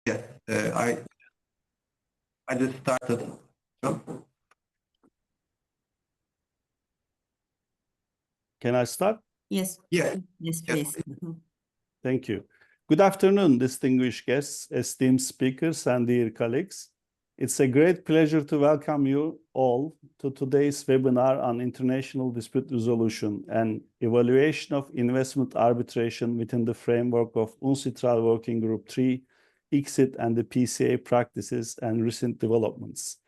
Yes, I just started. So, Can I start? Yes. yeah, Yes, please. Mhm. Thank you. Good afternoon, distinguished guests, esteemed speakers, and dear colleagues. It's a great pleasure to welcome you all to today's webinar on international dispute resolution and evaluation of investment arbitration within the framework of UNCITRAL Working Group 3, ICSID, and the PCA practices and recent developments.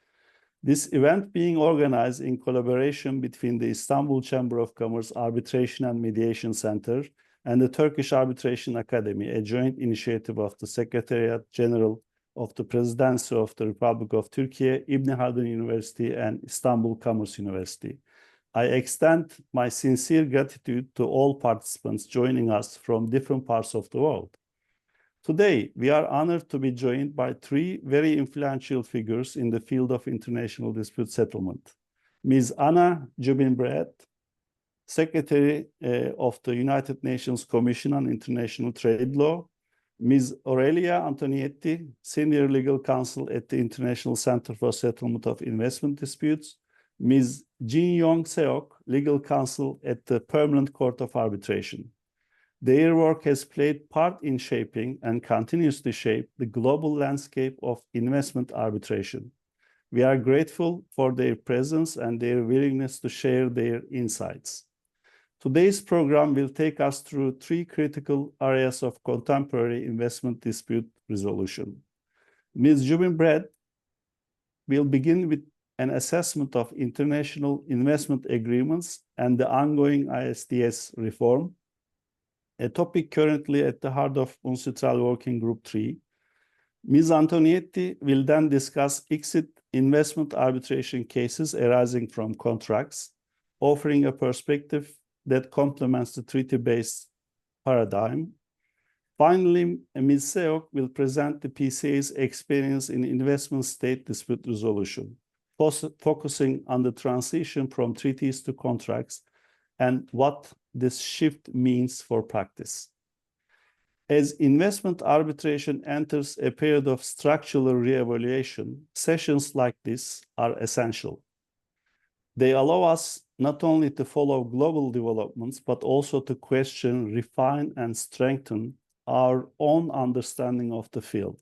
This event being organized in collaboration between the Istanbul Chamber of Commerce Arbitration and Mediation Center and the Turkish Arbitration Academy, a joint initiative of the Secretariat General of the Presidency of the Republic of Turkey, İbn Haldun Üniversitesi, and Istanbul Commerce University. I extend my sincere gratitude to all participants joining us from different parts of the world. Today, we are honored to be joined by three very influential figures in the field of international dispute settlement. Ms. Anna Jubin-Brett, Secretary of the United Nations Commission on International Trade Law, Ms. Aurelia Antonietti, Senior Legal Counsel at the International Center for Settlement of Investment Disputes, Ms. Jin-Yong Seok, Legal Counsel at the Permanent Court of Arbitration. Their work has played part in shaping and continues to shape the global landscape of investment arbitration. We are grateful for their presence and their willingness to share their insights. Today's program will take us through three critical areas of contemporary investment dispute resolution. Ms. Jubin-Brett will begin with an assessment of international investment agreements and the ongoing ISDS reform, a topic currently at the heart of UNCITRAL Working Group 3. Ms. Antonietti will then discuss ICSID investment arbitration cases arising from contracts, offering a perspective that complements the treaty-based paradigm. Finally, Ms. Seok will present the PCA's experience in investment state dispute resolution, focusing on the transition from treaties to contracts and what this shift means for practice. As investment arbitration enters a period of structural reevaluation, sessions like this are essential. They allow us not only to follow global developments, but also to question, refine, and strengthen our own understanding of the field.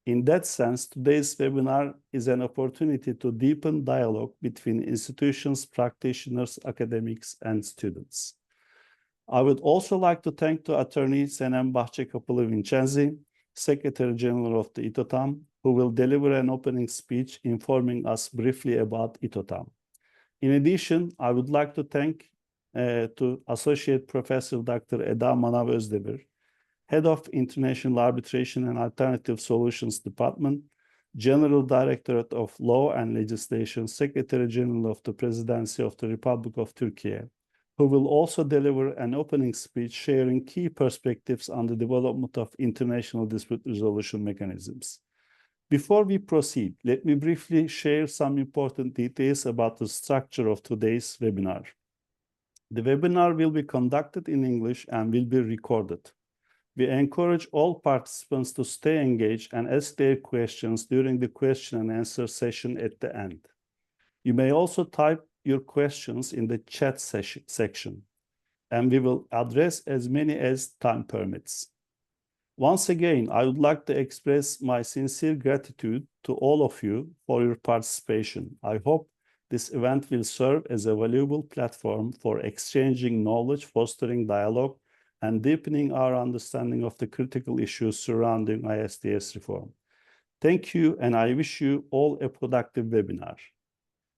In that sense, today's webinar is an opportunity to deepen dialogue between institutions, practitioners, academics, and students. I would also like to thank the attorney Senem Bahçekapılı-Vincenzi, Secretary General of the İTOTAM, who will deliver an opening speech informing us briefly about İTOTAM. In addition, I would like to thank to Associate Professor Dr. Eda Manav Özdemir, Head of International Arbitration and Alternative Solutions Department, General Directorate of Law and Legislation, Secretary General of the Presidency of the Republic of Turkey, who will also deliver an opening speech sharing key perspectives on the development of international dispute resolution mechanisms. Before we proceed, let me briefly share some important details about the structure of today's webinar. The webinar will be conducted in English and will be recorded. We encourage all participants to stay engaged and ask their questions during the question and answer session at the end. You may also type your questions in the chat section, and we will address as many as time permits. Once again, I would like to express my sincere gratitude to all of you for your participation. I hope this event will serve as a valuable platform for exchanging knowledge, fostering dialogue, and deepening our understanding of the critical issues surrounding ISDS reform. Thank you, and I wish you all a productive webinar.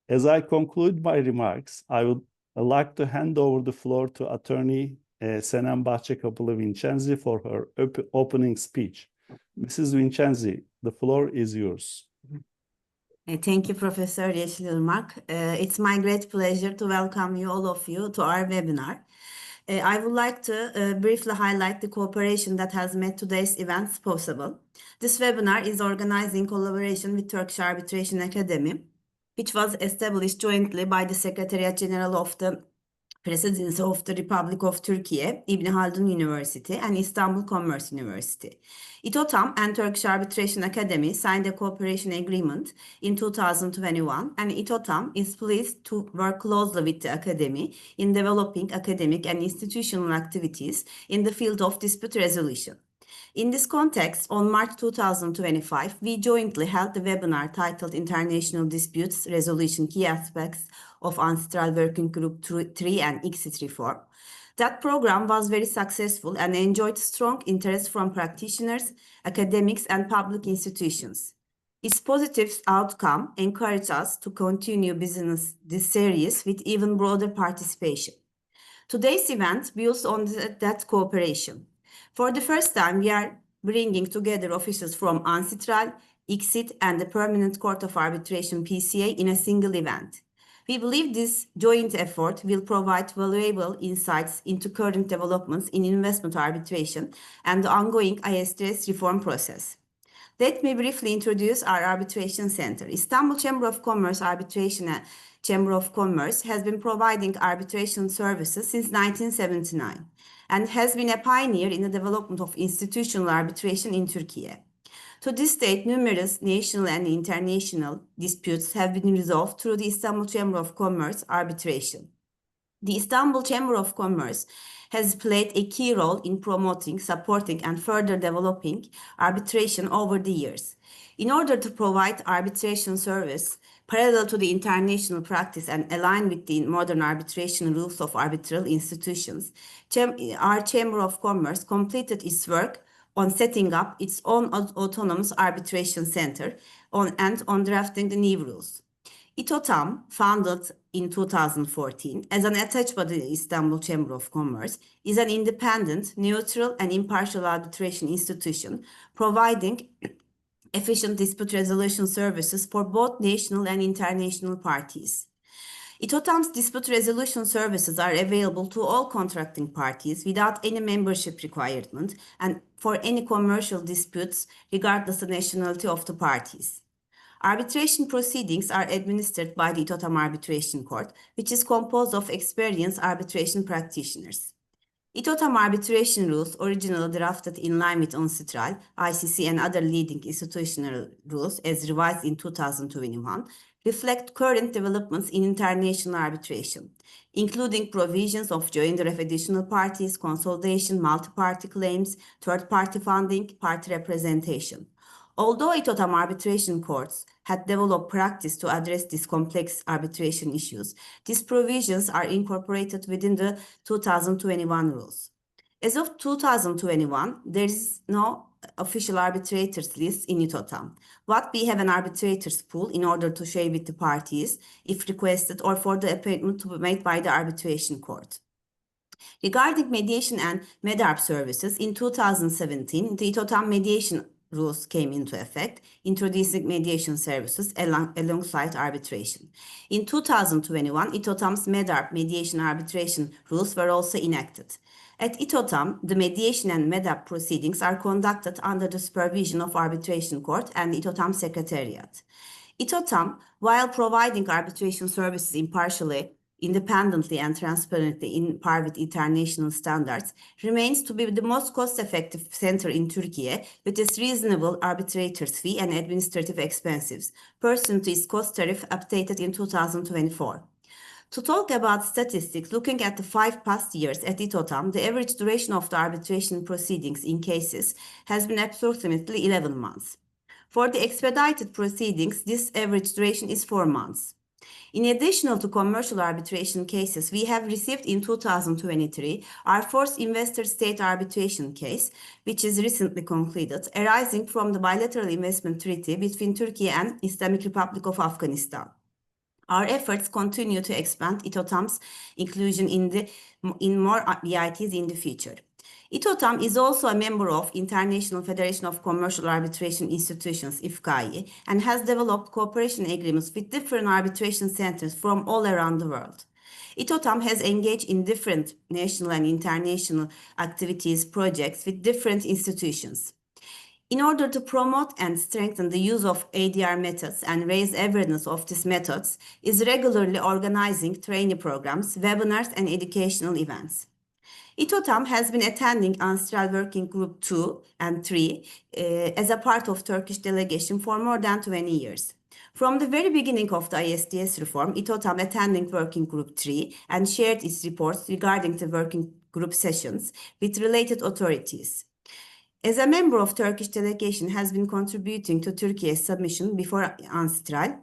As I conclude my remarks, I would like to hand over the floor to Attorney Senem Bahçekapılı-Vincenzi for her opening speech. Mrs. Vincenzi, the floor is yours. Thank you, Professor Yeşilırmak. It's my great pleasure to welcome you, all of you, to our webinar. I would like to briefly highlight the cooperation that has made today's events possible. This webinar is organized in collaboration with Turkish Arbitration Academy, which was established jointly by the Secretariat General of the Presidency of the Republic of Turkey, İbn Haldun Üniversitesi, and Istanbul Commerce University. İTOTAM and Turkish Arbitration Academy signed a cooperation agreement in 2021, and İTOTAM is pleased to work closely with the Academy in developing academic and institutional activities in the field of dispute resolution. In this context, on March 2025, we jointly held the webinar titled International Disputes Resolution Key Aspects of UNCITRAL Working Group 3 and ICSID Reform. That program was very successful and enjoyed strong interest from practitioners, academics, and public institutions. Its positive outcome encouraged us to continue this series with even broader participation. Today's event builds on that cooperation. For the first time, we are bringing together officials from UNCITRAL, ICSID, and the Permanent Court of Arbitration PCA in a single event. We believe this joint effort will provide valuable insights into current developments in investment arbitration and the ongoing ISDS reform process. Let me briefly introduce our arbitration center. Istanbul Chamber of Commerce Arbitration Chamber of Commerce has been providing arbitration services since 1979 and has been a pioneer in the development of institutional arbitration in Turkey. To this date, numerous national and international disputes have been resolved through the Istanbul Chamber of Commerce arbitration. The Istanbul Chamber of Commerce has played a key role in promoting, supporting, and further developing arbitration over the years. In order to provide arbitration service parallel to the international practice and align with the modern arbitration rules of arbitral institutions, our Chamber of Commerce completed its work on setting up its own autonomous arbitration center and on drafting the new rules. İTOTAM, founded in 2014 as an attached body of the Istanbul Chamber of Commerce, is an independent, neutral, and impartial arbitration institution providing efficient dispute resolution services for both national and international parties. İTOTAM's dispute resolution services are available to all contracting parties without any membership requirement and for any commercial disputes regardless of the nationality of the parties. Arbitration proceedings are administered by the İTOTAM Arbitration Court, which is composed of experienced arbitration practitioners. İTOTAM arbitration rules, originally drafted in line with UNCITRAL, ICC, and other leading institutional rules as revised in 2021, reflect current developments in international arbitration, including provisions of joinder of additional parties, consolidation, multi-party claims, third-party funding, party representation. Although İTOTAM arbitration courts had developed practice to address these complex arbitration issues, these provisions are incorporated within the 2021 rules. As of 2021, there is no official arbitrators list in İTOTAM. What we have an arbitrators pool in order to share with the parties if requested or for the appointment to be made by the arbitration court. Regarding mediation and MEDARP services, in 2017, the İTOTAM mediation rules came into effect, introducing mediation services alongside arbitration. In 2021, İTOTAM's MEDARP mediation arbitration rules were also enacted. At İTOTAM, the mediation and MEDARP proceedings are conducted under the supervision of Arbitration Court and the İTOTAM Secretariat. İTOTAM, while providing arbitration services impartially, independently, and transparently in par with international standards, remains to be the most cost-effective center in Turkey with its reasonable arbitrators fee and administrative expenses, pursuant to its cost tariff updated in 2024. To talk about statistics, looking at the 5 past years at İTOTAM, the average duration of the arbitration proceedings in cases has been approximately 11 months. For the expedited proceedings, this average duration is 4 months. In addition to commercial arbitration cases, we have received in 2023 our first investor state arbitration case, which is recently concluded, arising from the bilateral investment treaty between Turkey and Islamic Republic of Afghanistan. Our efforts continue to expand İTOTAM's inclusion in more BITs in the future. İTOTAM is also a member of International Federation of Commercial Arbitration Institutions, IFCAI, and has developed cooperation agreements with different arbitration centers from all around the world. İTOTAM has engaged in different national and international activities, projects with different institutions. In order to promote and strengthen the use of ADR methods and raise awareness of these methods, is regularly organizing training programs, webinars, and educational events. İTOTAM has been attending UNCITRAL Working Group 2 and 3 as a part of Turkish delegation for more than 20 years. From the very beginning of the ISDS reform, İTOTAM attending Working Group 3 and shared its reports regarding the working group sessions with related authorities. As a member of Turkish delegation has been contributing to Turkey's submission before UNCITRAL,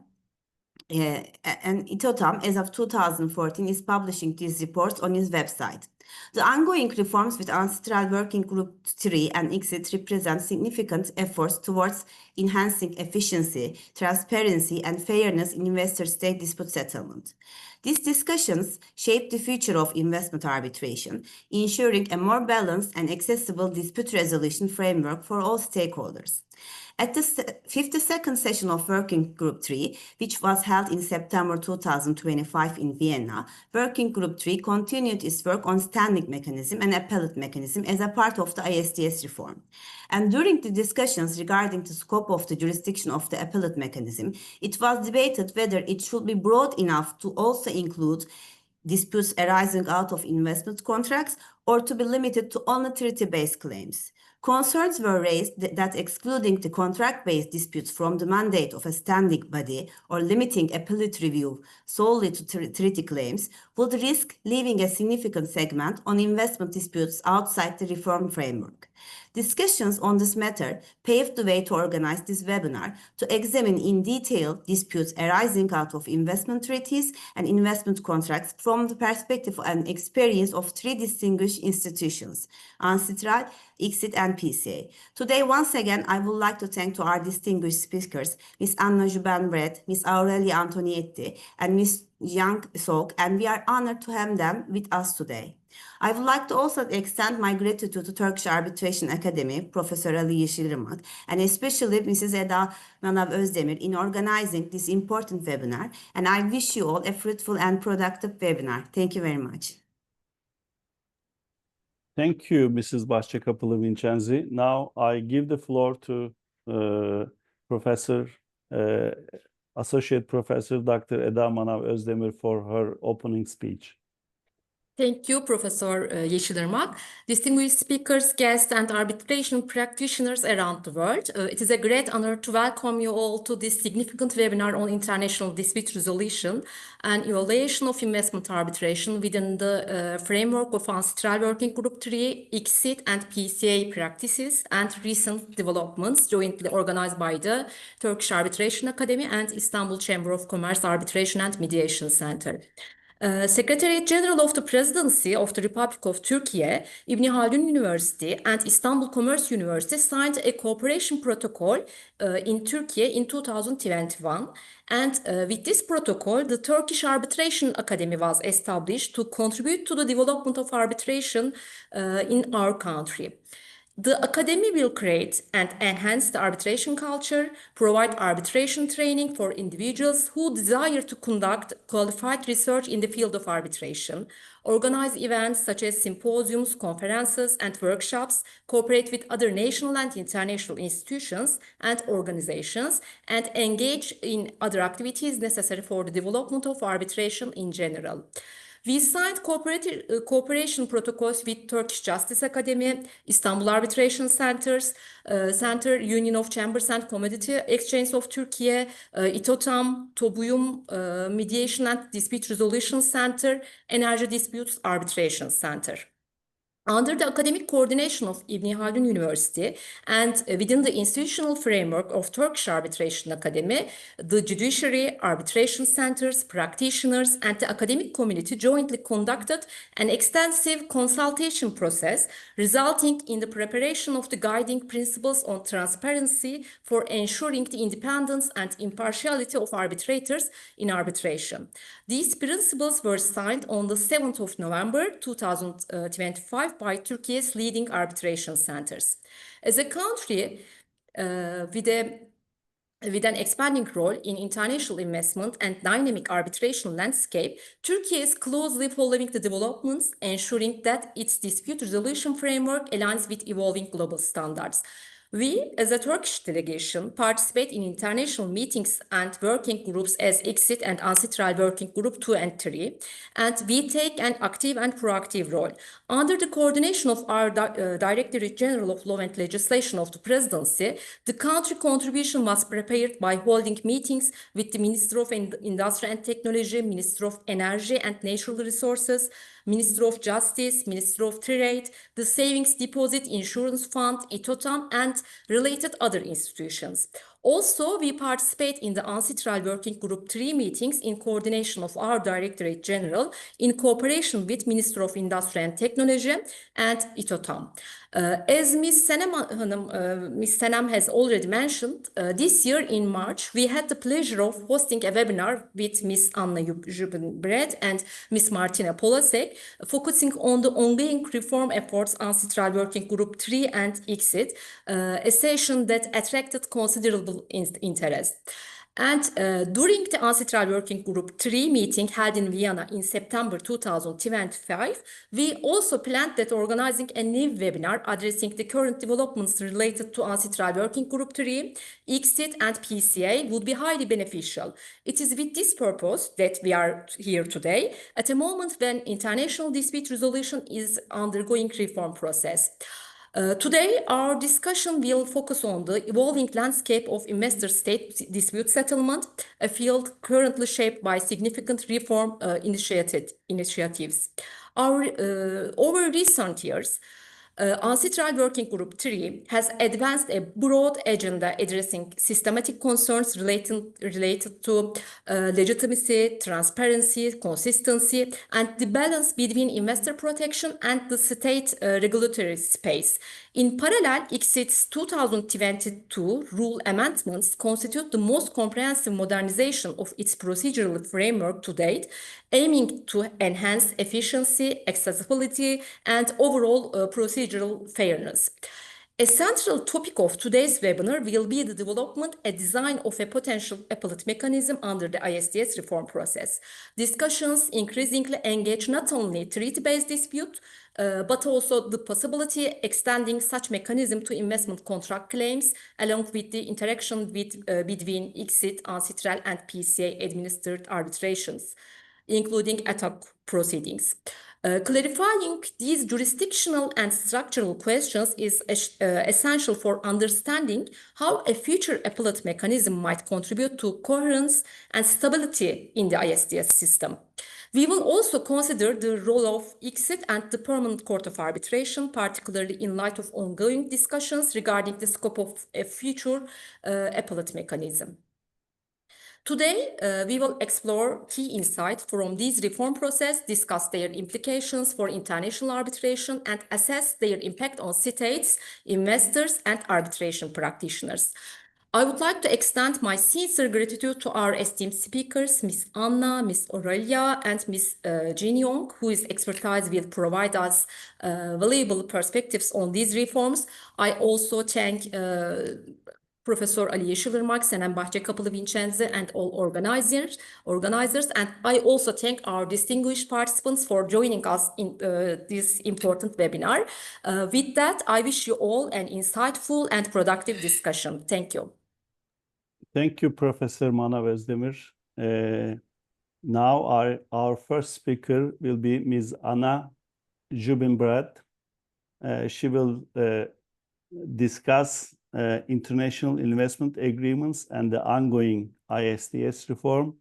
and İTOTAM, as of 2014, is publishing these reports on its website. The ongoing reforms with UNCITRAL Working Group 3 and ICSID represent significant efforts towards enhancing efficiency, transparency, and fairness in investor-state dispute settlement. These discussions shape the future of investment arbitration, ensuring a more balanced and accessible dispute resolution framework for all stakeholders. At the 52nd session of Working Group 3, which was held in September 2025 in Vienna, Working Group 3 continued its work on standing mechanism and appellate mechanism as a part of the ISDS reform. And during the discussions regarding the scope of the jurisdiction of the appellate mechanism, it was debated whether it should be broad enough to also include disputes arising out of investment contracts or to be limited to only treaty-based claims. Concerns were raised that excluding the contract-based disputes from the mandate of a standing body or limiting appellate review solely to treaty claims would risk leaving a significant segment on investment disputes outside the reform framework. Discussions on this matter paved the way to organize this webinar to examine in detail disputes arising out of investment treaties and investment contracts from the perspective and experience of three distinguished institutions, UNCITRAL, ICSID, and PCA. Today, once again, I would like to thank to our distinguished speakers, Ms. Anna Juben-Brett, Ms. Aurelia Antonietti, and Ms. Yang Sok, and we are honored to have them with us today. I would like to also extend my gratitude to Turkish Arbitration Academy, Professor Ali Yeşilırmak, and especially Mrs. Eda Manav Özdemir in organizing this important webinar, and I wish you all a fruitful and productive webinar. Thank you very much. Thank you, Mrs. Başçakapılı Vincenzi. Now I give the floor to Associate Professor Dr. Eda Manav Özdemir for her opening speech. Thank you, Professor Yeşilırmak. Distinguished speakers, guests, and arbitration practitioners around the world. It is a great honor to welcome you all to this significant webinar on international dispute resolution and evaluation of investment arbitration within the framework of UNCITRAL Working Group 3, ICSID, and PCA practices and recent developments jointly organized by the Turkish Arbitration Academy and Istanbul Chamber of Commerce Arbitration and Mediation Center. Secretariat General of the Presidency of the Republic of Turkey, İbn Haldun Üniversitesi, and Istanbul Commerce University signed a cooperation protocol in Turkey in 2021. And with this protocol, the Turkish Arbitration Academy was established to contribute to the development of arbitration in our country. The Academy will create and enhance the arbitration culture, provide arbitration training for individuals who desire to conduct qualified research in the field of arbitration, organize events such as symposiums, conferences, and workshops, cooperate with other national and international institutions and organizations, and engage in other activities necessary for the development of arbitration in general. We signed cooperation protocols with Turkish Justice Academy, Istanbul Arbitration Centers, Center, Union of Chambers and Commodity Exchange of Turkey, İTOTAM, TOBUYUM, Mediation and Dispute Resolution Center, Energy Disputes Arbitration Center. Under the academic coordination of İbn Haldun Üniversitesi and within the institutional framework of Turkish Arbitration Academy, the judiciary, arbitration centers, practitioners, and the academic community jointly conducted an extensive consultation process, resulting in the preparation of the guiding principles on transparency for ensuring the independence and impartiality of arbitrators in arbitration. These principles were signed on the 7th of November 2025 by Turkey's leading arbitration centers. As a country with an expanding role in international investment and dynamic arbitration landscape, Turkey is closely following the developments, ensuring that its dispute resolution framework aligns with evolving global standards. We, as a Turkish delegation, participate in international meetings and working groups as ICSID and UNCITRAL Working Group 2 and 3, and we take an active and proactive role. Under the coordination of our Directorate General of Law and Legislation of the Presidency, the country contribution was prepared by holding meetings with the Minister of Industry and Technology, Minister of Energy and Natural Resources, Minister of Justice, Minister of Trade, the Savings Deposit Insurance Fund, İTOTAM, and related other institutions. Also, we participate in the UNCITRAL Working Group 3 meetings in coordination of our Directorate General in cooperation with Minister of Industry and Technology and İTOTAM. As Ms. Senem has already mentioned, this year in March, we had the pleasure of hosting a webinar with Ms. Anna Jubin-Brett and Ms. Martina Polasek, focusing on the ongoing reform efforts UNCITRAL Working Group 3 and ICSID, a session that attracted considerable interest. And during the UNCITRAL Working Group 3 meeting held in Vienna in September 2025, we also planned that organizing a new webinar addressing the current developments related to UNCITRAL Working Group 3, ICSID, and PCA would be highly beneficial. It is with this purpose that we are here today, at a moment when international dispute resolution is undergoing reform process. Today, our discussion will focus on the evolving landscape of investor-state dispute settlement, a field currently shaped by significant reform initiatives. Over recent years, UNCITRAL Working Group 3 has advanced a broad agenda addressing systematic concerns related to legitimacy, transparency, consistency, and the balance between investor protection and the state regulatory space. In parallel, ICSID's 2022 rule amendments constitute the most comprehensive modernization of its procedural framework to date, aiming to enhance efficiency, accessibility, and overall procedural fairness. A central topic of today's webinar will be the development and design of a potential appellate mechanism under the ISDS reform process. Discussions increasingly engage not only treaty-based dispute, but also the possibility extending such mechanism to investment contract claims, along with the interaction between ICSID, UNCITRAL, and PCA administered arbitrations, including attack proceedings. Clarifying these jurisdictional and structural questions is essential for understanding how a future appellate mechanism might contribute to coherence and stability in the ISDS system. We will also consider the role of ICSID and the Permanent Court of Arbitration, particularly in light of ongoing discussions regarding the scope of a future appellate mechanism. Today, we will explore key insights from this reform process, discuss their implications for international arbitration, and assess their impact on states, investors, and arbitration practitioners. I would like to extend my sincere gratitude to our esteemed speakers, Ms. Anna, Ms. Aurelia, and Ms. Jin Yong, whose expertise will provide us valuable perspectives on these reforms. I also thank Professor Ali Yeşilırmak, Senem Bahçekapılı Vincenzi, and all organizers. And I also thank our distinguished participants for joining us in this important webinar. With that, I wish you all an insightful and productive discussion. Thank you. Thank you, Professor Manav Özdemir. Now our first speaker will be Ms. Anna Jubin-Brett. She will discuss international investment agreements and the ongoing ISDS reform.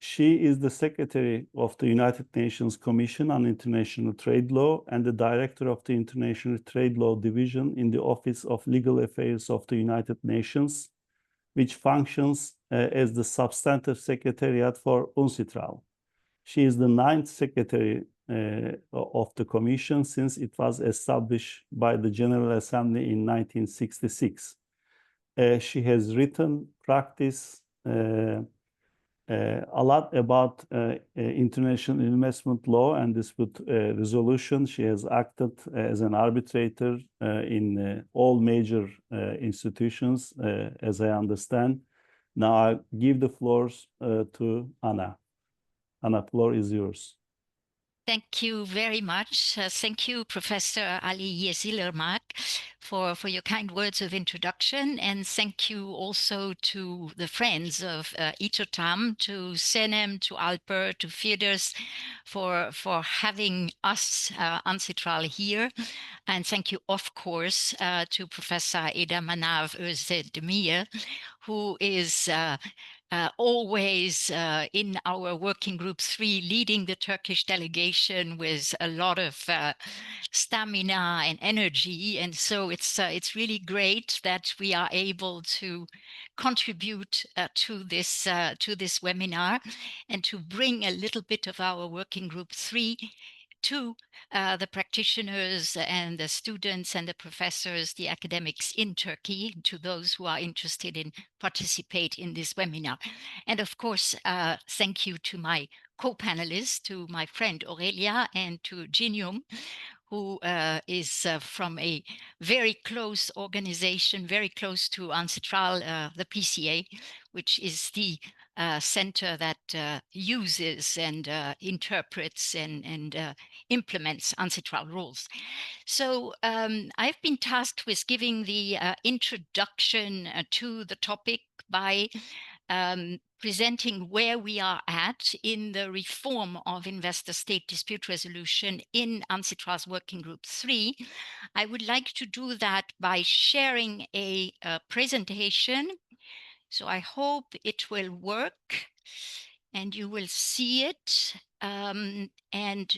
She is the Secretary of the United Nations Commission on International Trade Law and the Director of the International Trade Law Division in the Office of Legal Affairs of the United Nations, which functions as the substantive secretariat for UNCITRAL. She is the 9th Secretary of the Commission since it was established by the General Assembly in 1966. She has written, practiced a lot about international investment law and dispute resolution. She has acted as an arbitrator in all major institutions, as I understand. Now I give the floor to Anna. Anna, floor is yours. Thank you very much. Thank you, Professor Ali Yeşilırmak, for your kind words of introduction. And thank you also to the friends of İTOTAM, to Senem, to Alper, to Firdevs for having us, UNCITRAL, here. And thank you, of course, to Professor Eda Manav Özdemir, who is always in our working group 3, leading the Turkish delegation with a lot of stamina and energy. And so it's really great that we are able to contribute to this webinar and to bring a little bit of our working group 3 to the practitioners and the students and the professors, the academics in Turkey, to those who are interested in participate in this webinar. And of course, thank you to my co-panelists, to my friend Aurelia and to Jinyum, who is from a very close organization, very close to UNCITRAL, the PCA, which is the center that uses and interprets and implements UNCITRAL rules. So I've been tasked with giving the introduction to the topic by presenting where we are at in the reform of investor-state dispute resolution in UNCITRAL's Working Group 3. I would like to do that by sharing a presentation. So I hope it will work and you will see it. And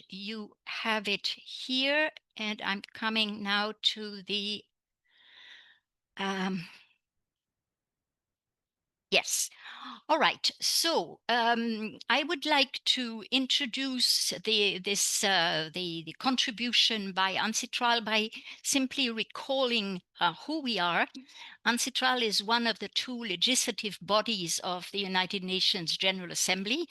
you have it here. And I'm coming now to the... Yes. All right. So I would like to introduce the contribution by UNCITRAL by simply recalling who we are. UNCITRAL is one of the 2 legislative bodies of the United Nations General Assembly.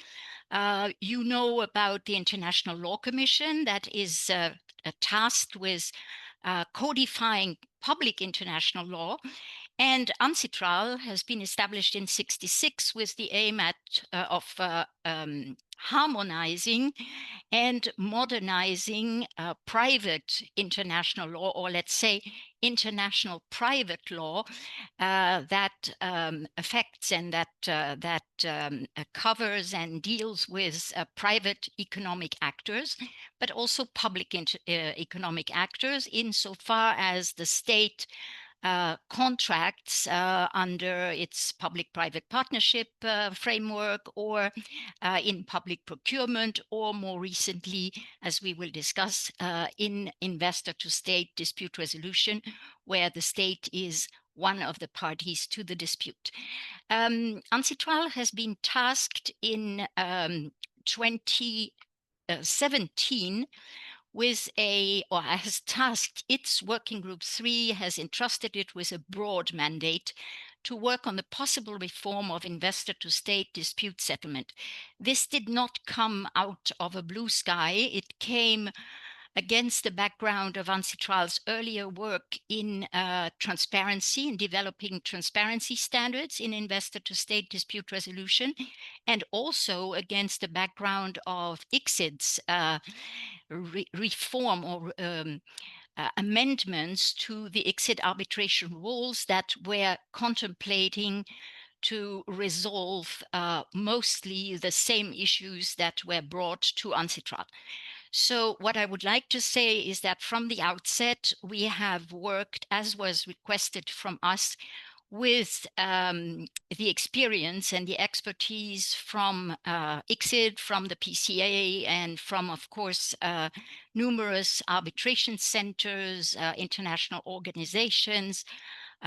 You know about the International Law Commission that is tasked with codifying public international law. And UNCITRAL has been established in 1966 with the aim of harmonizing and modernizing private international law, or let's say international private law that affects and that covers and deals with private economic actors, but also public economic actors insofar as the state contracts under its public-private partnership framework, or in public procurement, or more recently, as we will discuss, in investor-to-state dispute resolution, where the state is one of the parties to the dispute. UNCITRAL has been tasked in 2017 with or has tasked its Working Group 3, has entrusted it with a broad mandate to work on the possible reform of investor-to-state dispute settlement. This did not come out of a blue sky. It came against the background of UNCITRAL's earlier work in transparency, in developing transparency standards in investor-to-state dispute resolution, and also against the background of ICSID's reform or amendments to the ICSID arbitration rules that were contemplating to resolve mostly the same issues that were brought to UNCITRAL. So what I would like to say is that from the outset, we have worked, as was requested from us, with the experience and the expertise from ICSID, from the PCA, and from, of course, numerous arbitration centers, international organizations,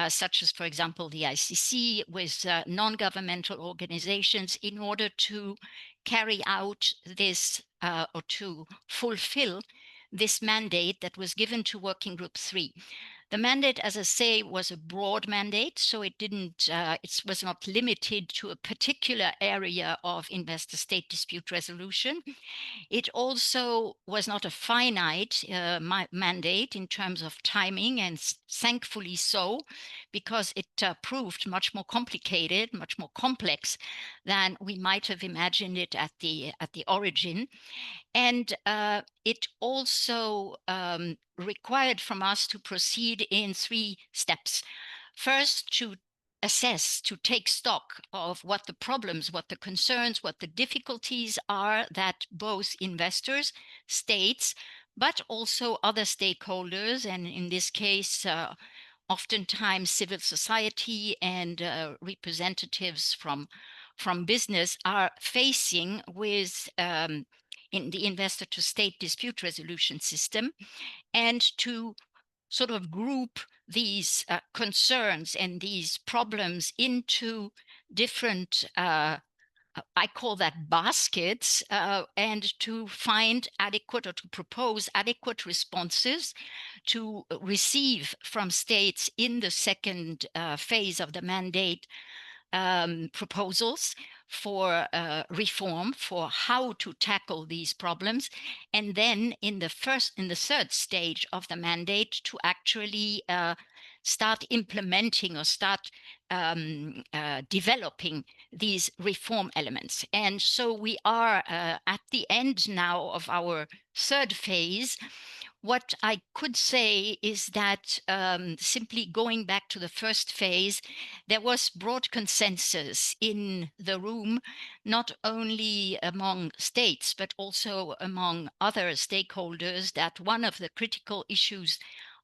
such as, for example, the ICC, with non-governmental organizations, in order to carry out this or to fulfill this mandate that was given to Working Group 3. The mandate, as I say, was a broad mandate, so it was not limited to a particular area of investor-state dispute resolution. It also was not a finite mandate in terms of timing and thankfully so, because it proved much more complicated, much more complex than we might have imagined it at the origin. And it also required from us to proceed in 3 steps. First, to assess, to take stock of what the problems, what the concerns, what the difficulties are that both investors, states, but also other stakeholders, and in this case, oftentimes civil society and representatives from business, are facing with in the investor to state dispute resolution system, and to sort of group these concerns and these problems into different, I call that baskets, and to find adequate, or to propose adequate responses to receive from states in the second phase of the mandate proposals for reform, for how to tackle these problems, and then in the third stage of the mandate to actually start implementing or start developing these reform elements. And so we are at the end now of our third phase. What I could say is that simply going back to the first phase, there was broad consensus in the room, not only among states, but also among other stakeholders, that one of the critical issues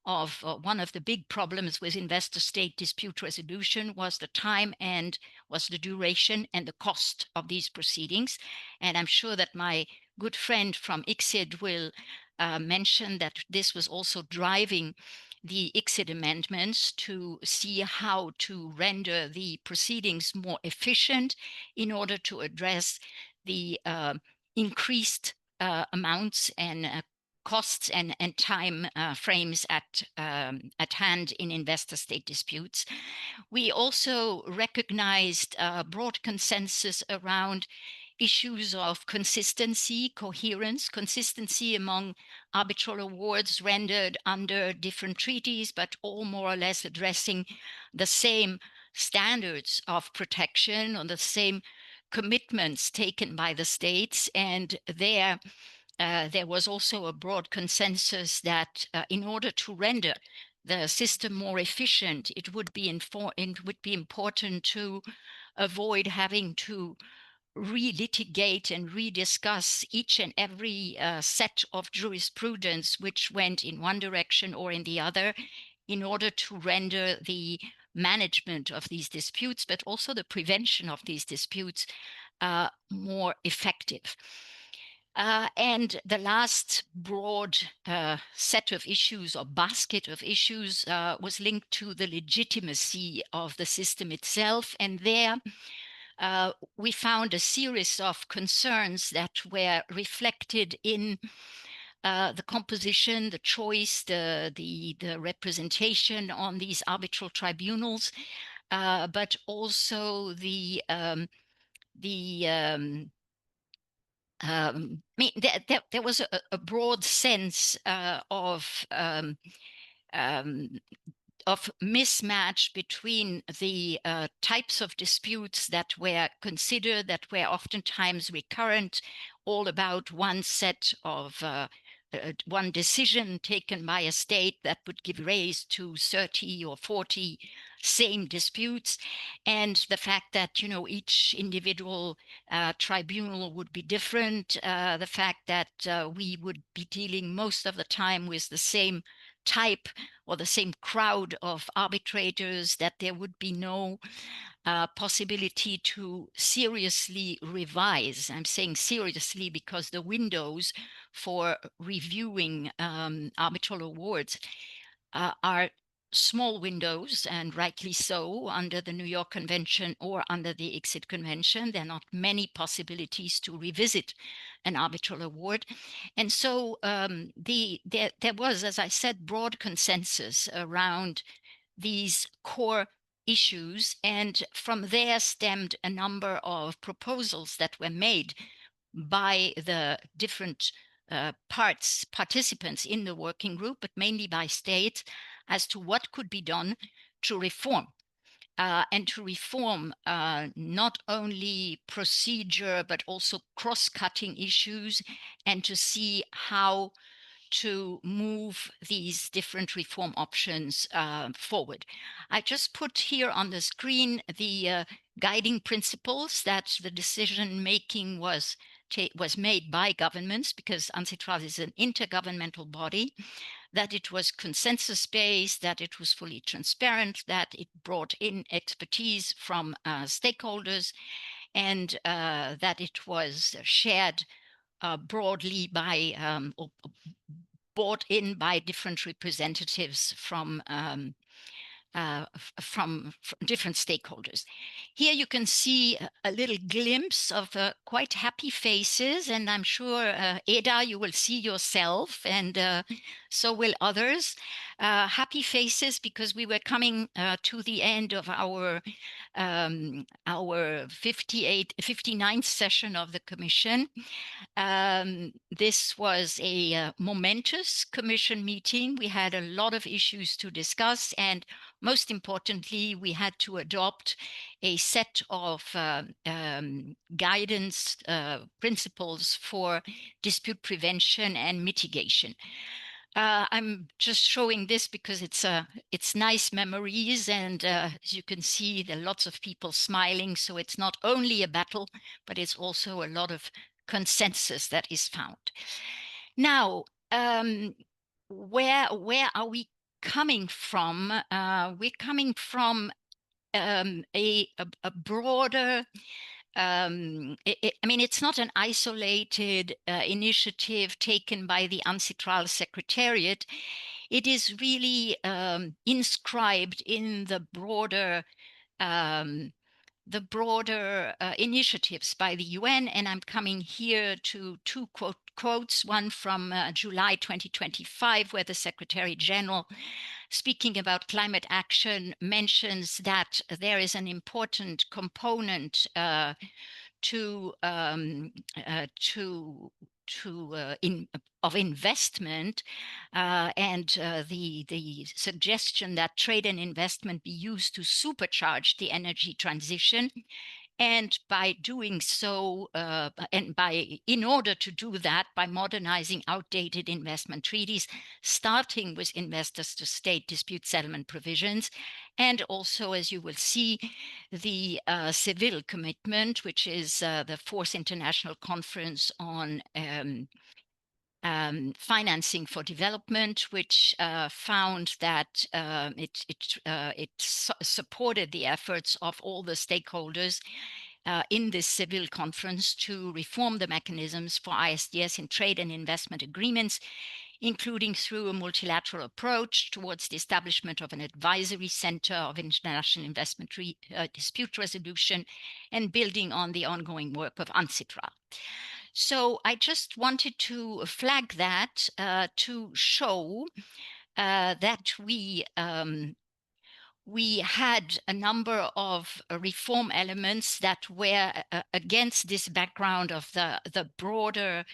of one of the big problems with investor-state dispute resolution was the time and was the duration and the cost of these proceedings. And I'm sure that my good friend from ICSID will mention that this was also driving the ICSID amendments to see how to render the proceedings more efficient in order to address the increased amounts and costs and time frames at hand in investor-state disputes. We also recognized broad consensus around issues of consistency, coherence, consistency among arbitral awards rendered under different treaties, but all more or less addressing the same standards of protection or the same commitments taken by the states. And there was also a broad consensus that in order to render the system more efficient, it would be important to avoid having to relitigate and rediscuss each and every set of jurisprudence which went in one direction or in the other, in order to render the management of these disputes, but also the prevention of these disputes, more effective. And the last broad set of issues, or basket of issues, was linked to the legitimacy of the system itself. And there we found a series of concerns that were reflected in the composition, the choice, the representation on these arbitral tribunals, but also there was a broad sense of mismatch between the types of disputes that were considered, that were oftentimes recurrent, all about one set of one decision taken by a state that would give rise to 30 or 40 same disputes, and the fact that, you know, each individual tribunal would be different, the fact that we would be dealing most of the time with the same type or the same crowd of arbitrators, that there would be no possibility to seriously revise. I'm saying seriously because the windows for reviewing arbitral awards are small windows, and rightly so, under the New York Convention or under the ICSID Convention. There are not many possibilities to revisit an arbitral award. And so there was, as I said, broad consensus around these core issues, and from there stemmed a number of proposals that were made by the different participants in the working group, but mainly by states, as to what could be done to reform. And to reform not only procedure, but also cross-cutting issues, and to see how to move these different reform options forward. I just put here on the screen the guiding principles that the decision-making was made by governments, because UNCITRAL is an intergovernmental body, that it was consensus-based, that it was fully transparent, that it brought in expertise from stakeholders, and that it was shared broadly by or brought in by different representatives from different stakeholders. Here you can see a little glimpse of quite happy faces, and I'm sure, Eda, you will see yourself, and so will others. Happy faces because we were coming to the end of our 59th session of the Commission. This was a momentous Commission meeting. We had a lot of issues to discuss, and most importantly, we had to adopt a set of guidance principles for dispute prevention and mitigation. I'm just showing this because it's nice memories, and as you can see, there are lots of people smiling. So it's not only a battle, but it's also a lot of consensus that is found. Now, where are we coming from? We're coming from a broader. I mean, it's not an isolated initiative taken by the UNCITRAL Secretariat. It is really inscribed in the broader initiatives by the UN, and I'm coming here to two quotes, one from July 2025, where the Secretary General, speaking about climate action, mentions that there is an important component of investment, and the suggestion that trade and investment be used to supercharge the energy transition. And by doing so, in order to do that, by modernizing outdated investment treaties, starting with investors to state dispute settlement provisions, and also, as you will see, the Seville commitment, which is the fourth international conference on financing for development, which found that it supported the efforts of all the stakeholders in this Seville conference to reform the mechanisms for ISDS in trade and investment agreements, including through a multilateral approach towards the establishment of an advisory center of international investment dispute resolution, and building on the ongoing work of UNCITRAL. So I just wanted to flag that to show that we had a number of reform elements that were against this background of the broader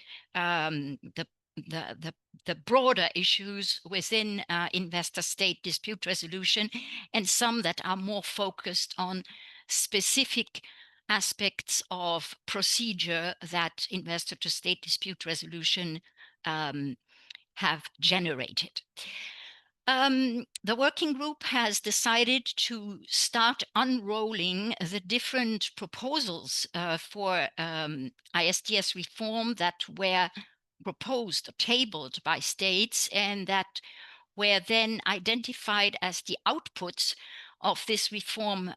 the broader issues within investor-state dispute resolution, and some that are more focused on specific aspects of procedure that investor-to-state dispute resolution have generated. The working group has decided to start unrolling the different proposals for ISDS reform that were proposed or tabled by states, and that were then identified as the outputs of this reform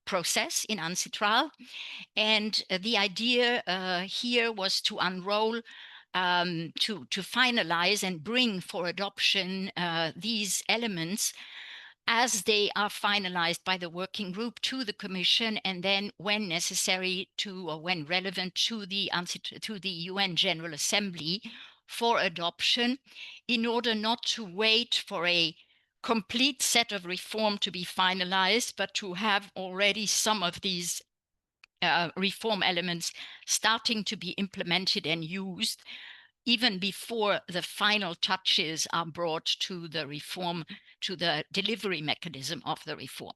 process in UNCITRAL. And the idea here was to unroll, to finalize and bring for adoption these elements as they are finalized by the working group to the Commission, and then when necessary to, or when relevant, to the UN General Assembly for adoption, in order not to wait for a complete set of reform to be finalized, but to have already some of these reform elements starting to be implemented and used even before the final touches are brought to the reform, to the delivery mechanism of the reform.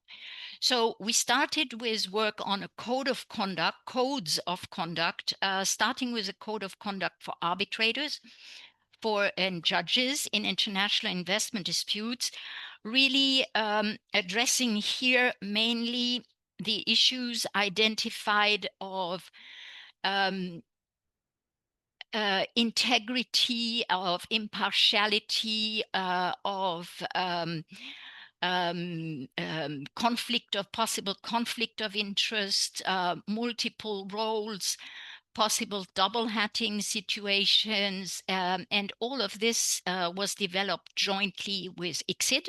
So we started with work on a code of conduct, codes of conduct, starting with a code of conduct for arbitrators and judges in international investment disputes, really addressing here mainly the issues identified of integrity, of impartiality, of possible conflict of interest, multiple roles, possible double hatting situations, and all of this was developed jointly with ICSID,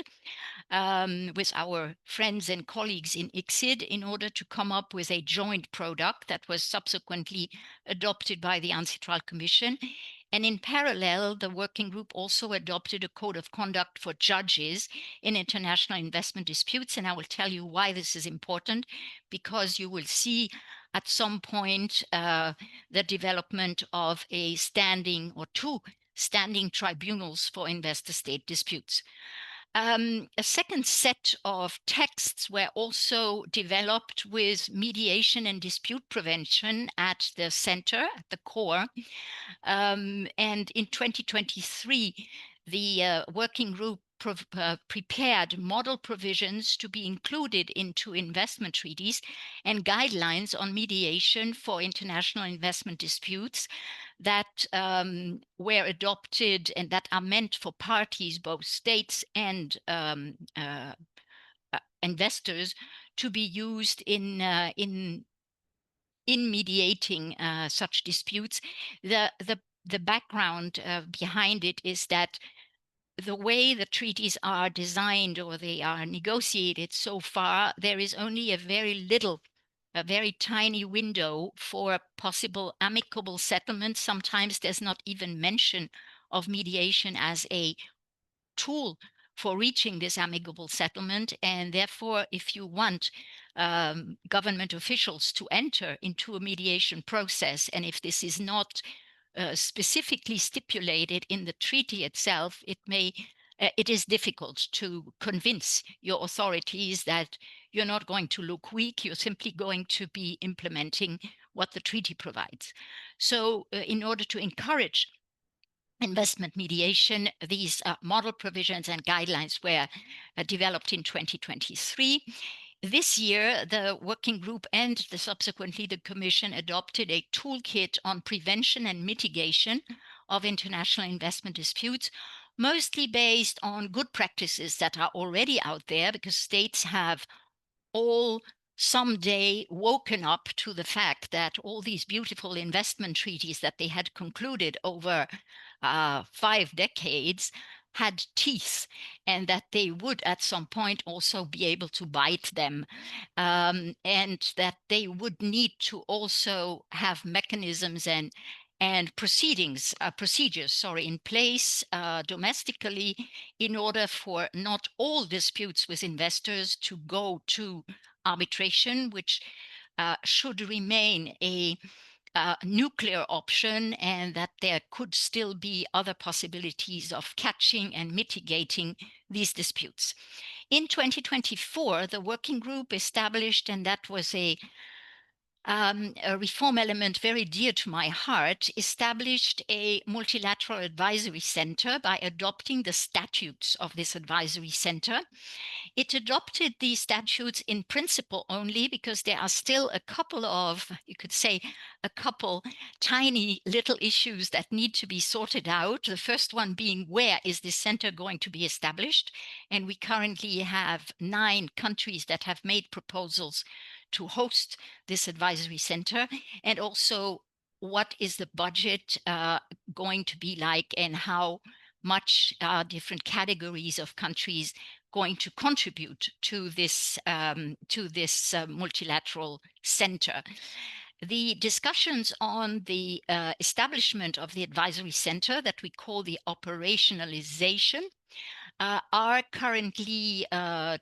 with our friends and colleagues in ICSID, in order to come up with a joint product that was subsequently adopted by the UNCITRAL Commission. And in parallel, the working group also adopted a code of conduct for judges in international investment disputes. And I will tell you why this is important, because you will see at some point the development of a standing or two standing tribunals for investor-state disputes. A second set of texts were also developed with mediation and dispute prevention at the center, at the core. And in 2023, the working group prepared model provisions to be included into investment treaties and guidelines on mediation for international investment disputes that were adopted and that are meant for parties, both states and investors, to be used in mediating such disputes. The background behind it is that the way the treaties are designed or they are negotiated so far, there is only a very tiny window for possible amicable settlement. Sometimes there's not even mention of mediation as a tool for reaching this amicable settlement. And therefore, if you want government officials to enter into a mediation process, and if this is not specifically stipulated in the treaty itself, it is difficult to convince your authorities that you're not going to look weak, you're simply going to be implementing what the treaty provides. So in order to encourage investment mediation, these model provisions and guidelines were developed in 2023. This year, the working group and subsequently the Commission adopted a toolkit on prevention and mitigation of international investment disputes, mostly based on good practices that are already out there, because states have all someday woken up to the fact that all these beautiful investment treaties that they had concluded over 5 decades had teeth, and that they would at some point also be able to bite them, and that they would need to also have mechanisms and procedures in place domestically, in order for not all disputes with investors to go to arbitration, which should remain a nuclear option, and that there could still be other possibilities of catching and mitigating these disputes. In 2024, the working group established, and that was a reform element very dear to my heart, established a multilateral advisory center by adopting the statutes of this advisory center. It adopted these statutes in principle only because there are still a couple of, you could say, a couple tiny little issues that need to be sorted out. The first one being, where is this center going to be established? And we currently have 9 countries that have made proposals to host this advisory center, and also what is the budget going to be like, and how much different categories of countries going to contribute to this multilateral center. The discussions on the establishment of the advisory center, that we call the operationalization, are currently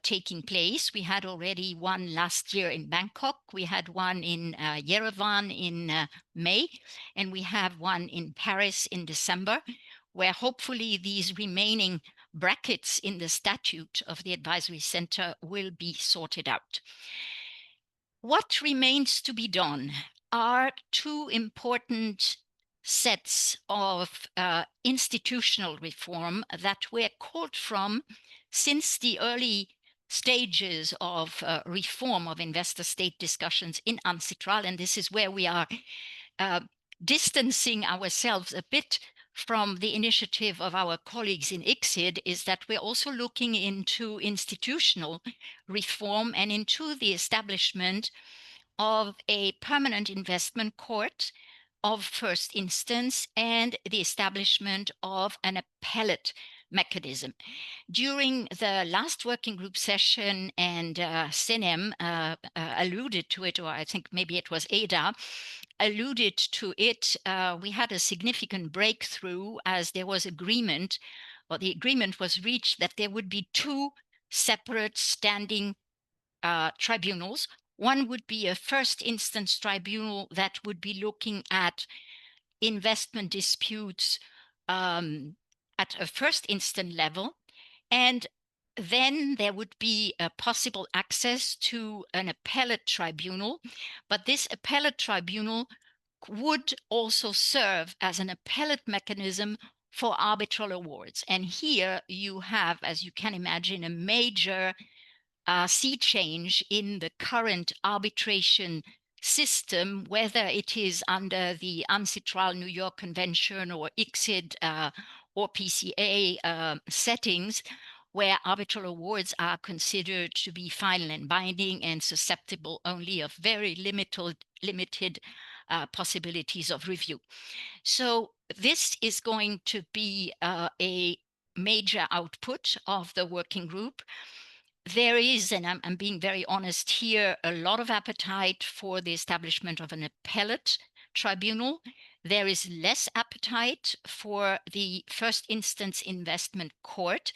taking place. We had already one last year in Bangkok. We had one in Yerevan in May, and we have one in Paris in December, where hopefully these remaining brackets in the statute of the advisory center will be sorted out. What remains to be done are two important sets of institutional reform that were called from since the early stages of reform of investor-state discussions in UNCITRAL, and this is where we are distancing ourselves a bit from the initiative of our colleagues in ICSID, is that we're also looking into institutional reform and into the establishment of a permanent investment court of first instance and the establishment of an appellate mechanism. During the last working group session, and Sinem alluded to it, or I think maybe it was Ada, alluded to it, we had a significant breakthrough as there was agreement, or the agreement was reached that there would be two separate standing tribunals. One would be a first instance tribunal that would be looking at investment disputes at a first instance level, and then there would be a possible access to an appellate tribunal, but this appellate tribunal would also serve as an appellate mechanism for arbitral awards. And here you have, as you can imagine, a major sea change in the current arbitration system, whether it is under the UNCITRAL New York Convention or ICSID or PCA settings, where arbitral awards are considered to be final and binding and susceptible only of very limited possibilities of review. So this is going to be a major output of the working group. There is, and I'm being very honest here, a lot of appetite for the establishment of an appellate tribunal. There is less appetite for the first instance investment court.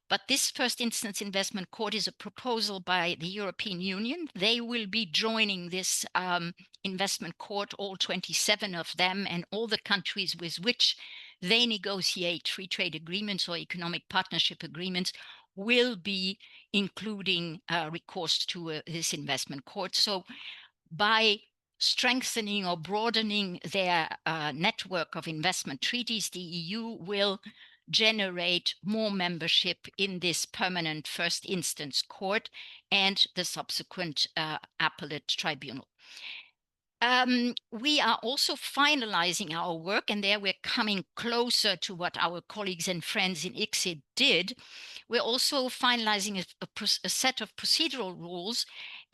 But this first instance investment court is a proposal by the European Union. They will be joining this investment court, all 27 of them, and all the countries with which they negotiate free trade agreements or economic partnership agreements will be including recourse to this investment court. So by strengthening or broadening their network of investment treaties, the EU will generate more membership in this permanent first instance court and the subsequent appellate tribunal. We are also finalizing our work, and there we're coming closer to what our colleagues and friends in ICSID did. We're also finalizing a set of procedural rules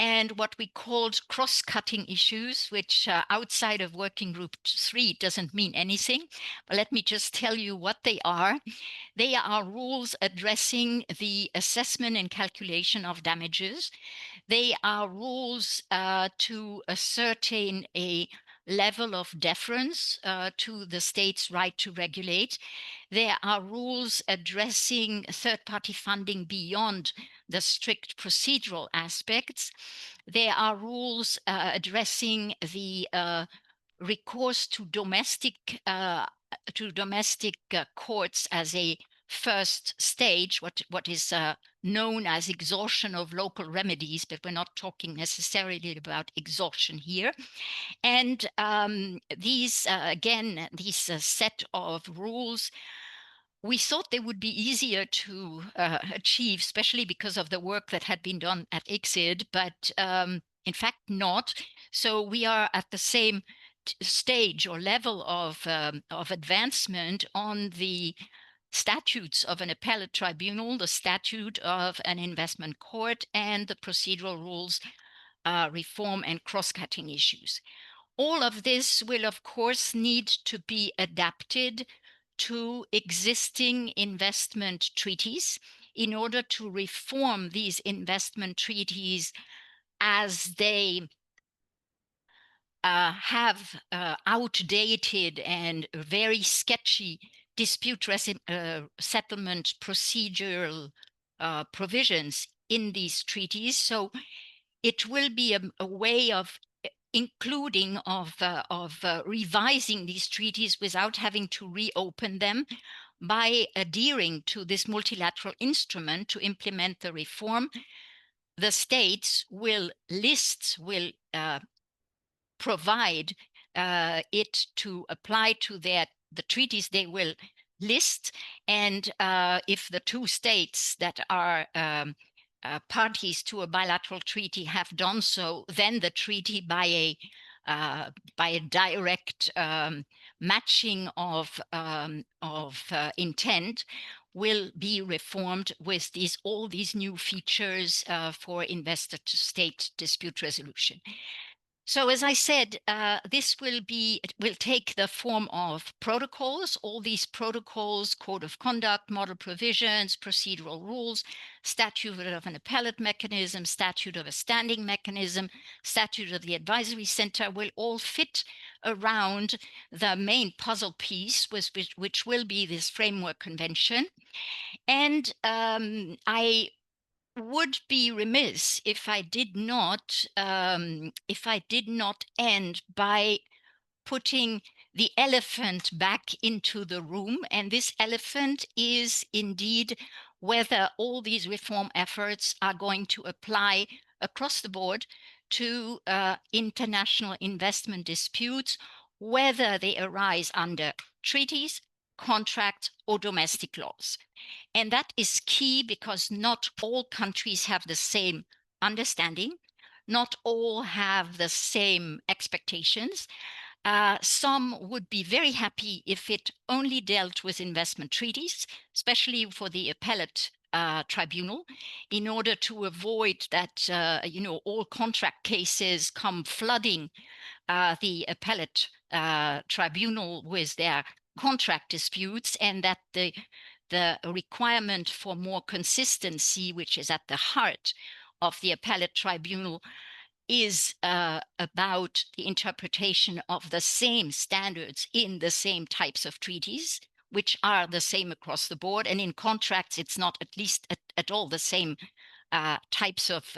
and what we called cross-cutting issues, which outside of Working Group 3 doesn't mean anything. But let me just tell you what they are. They are rules addressing the assessment and calculation of damages. They are rules to ascertain a level of deference to the state's right to regulate. There are rules addressing third-party funding beyond the strict procedural aspects. There are rules addressing the recourse to domestic courts as a first stage, what is known as exhaustion of local remedies, but we're not talking necessarily about exhaustion here. And these, again, these set of rules, we thought they would be easier to achieve, especially because of the work that had been done at ICSID, but in fact not. So we are at the same stage or level of advancement on the statutes of an appellate tribunal, the statute of an investment court, and the procedural rules, reform and cross-cutting issues. All of this will, of course, need to be adapted to existing investment treaties in order to reform these investment treaties as they have outdated and very sketchy dispute settlement procedural provisions in these treaties. So it will be a way of including of revising these treaties without having to reopen them by adhering to this multilateral instrument to implement the reform. The states will provide it to apply to the treaties they will list, and if the two states that are parties to a bilateral treaty have done so, then the treaty by a direct matching of intent will be reformed with all these new features for investor-to-state dispute resolution. So as I said, this will take the form of protocols. All these protocols, code of conduct, model provisions, procedural rules, statute of an appellate mechanism, statute of a standing mechanism, statute of the advisory center, will all fit around the main puzzle piece, which will be this framework convention. And I would be remiss if I did not end by putting the elephant back into the room. And this elephant is indeed whether all these reform efforts are going to apply across the board to international investment disputes, whether they arise under treaties, contracts, or domestic laws. And that is key because not all countries have the same understanding. Not all have the same expectations. Some would be very happy if it only dealt with investment treaties, especially for the appellate tribunal, in order to avoid that all contract cases come flooding the appellate tribunal with their contract disputes, and that the requirement for more consistency, which is at the heart of the appellate tribunal, is about the interpretation of the same standards in the same types of treaties, which are the same across the board. And in contracts, it's not at least at all the same types of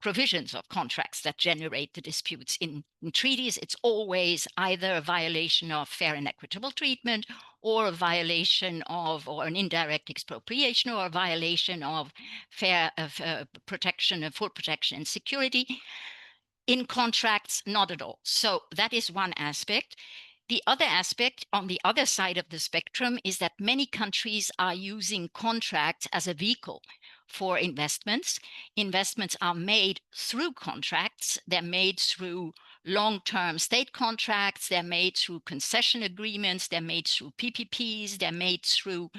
provisions of contracts that generate the disputes. In treaties, it's always either a violation of fair and equitable treatment, or a violation of, or an indirect expropriation, or a violation of fair protection, full protection and security. In contracts, not at all. So that is one aspect. The other aspect on the other side of the spectrum is that many countries are using contracts as a vehicle for investments. Investments are made through contracts. They're made through long-term state contracts. They're made through concession agreements. They're made through PPPs. They're made through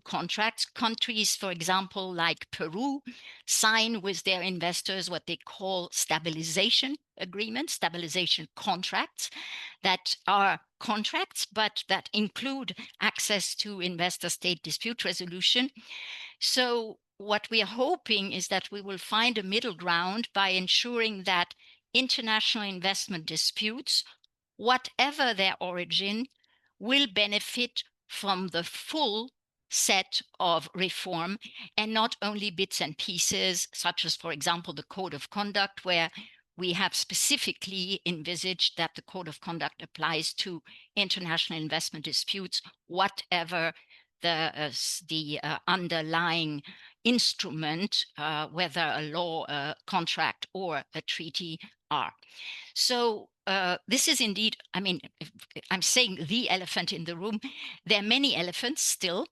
contracts. Countries, for example, like Peru, sign with their investors what they call stabilization agreements, stabilization contracts, that are contracts, but that include access to investor-state dispute resolution. So what we are hoping is that we will find a middle ground by ensuring that international investment disputes, whatever their origin, will benefit from the full set of reform, and not only bits and pieces, such as, for example, the Code of Conduct, where we have specifically envisaged that the Code of Conduct applies to international investment disputes, whatever the underlying instrument, whether a law, a contract, or a treaty are. So this is indeed, I mean, I'm saying the elephant in the room. There are many elephants still.